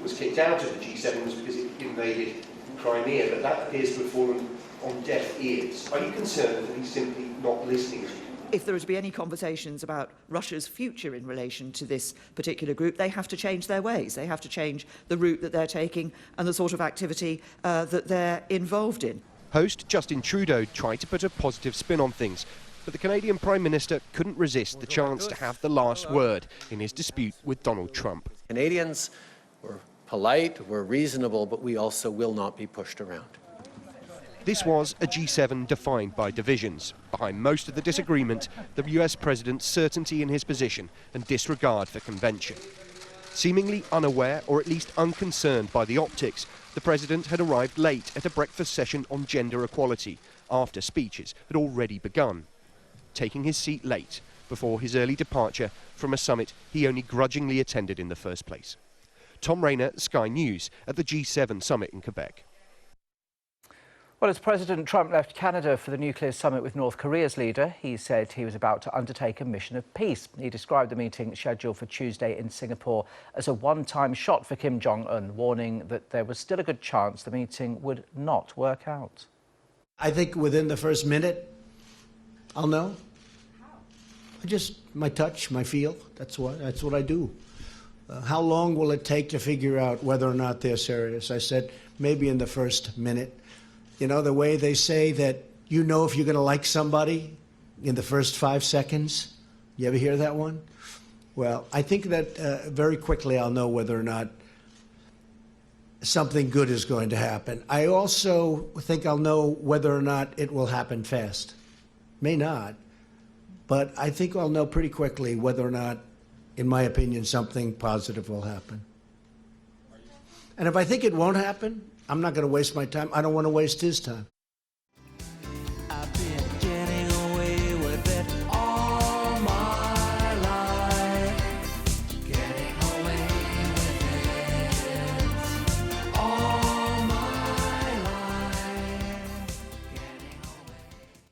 was kicked out of the G7 was because it invaded Crimea, but that appears to have fallen on deaf ears. Are you concerned that he's simply not listening to you? If there are to be any conversations about Russia's future in relation to this particular group, they have to change their ways. They have to change the route that they're taking and the sort of activity that they're involved in. Host Justin Trudeau tried to put a positive spin on things, but the Canadian Prime Minister couldn't resist the chance to have the last word in his dispute with Donald Trump. Canadians were polite, we're reasonable, but we also will not be pushed around. This was a G7 defined by divisions. Behind most of the disagreement, the US President's certainty in his position and disregard for convention. Seemingly unaware, or at least unconcerned by the optics, the President had arrived late at a breakfast session on gender equality, after speeches had already begun. Taking his seat late, before his early departure from a summit he only grudgingly attended in the first place. Tom Rayner, Sky News, at the G7 summit in Quebec. Well, as President Trump left Canada for the nuclear summit with North Korea's leader, he said he was about to undertake a mission of peace. He described the meeting scheduled for Tuesday in Singapore as a one-time shot for Kim Jong-un, warning that there was still a good chance the meeting would not work out. I think within the first minute, I'll know. My touch, my feel, that's what I do. How long will it take to figure out whether or not they're serious? I said, maybe in the first minute. You know, the way they say that you know if you're going to like somebody in the first 5 seconds? You ever hear that one? Well, I think that very quickly I'll know whether or not something good is going to happen. I also think I'll know whether or not it will happen fast. May not, but I think I'll know pretty quickly whether or not, in my opinion, something positive will happen. And if I think it won't happen, I'm not going to waste my time. I don't want to waste his time.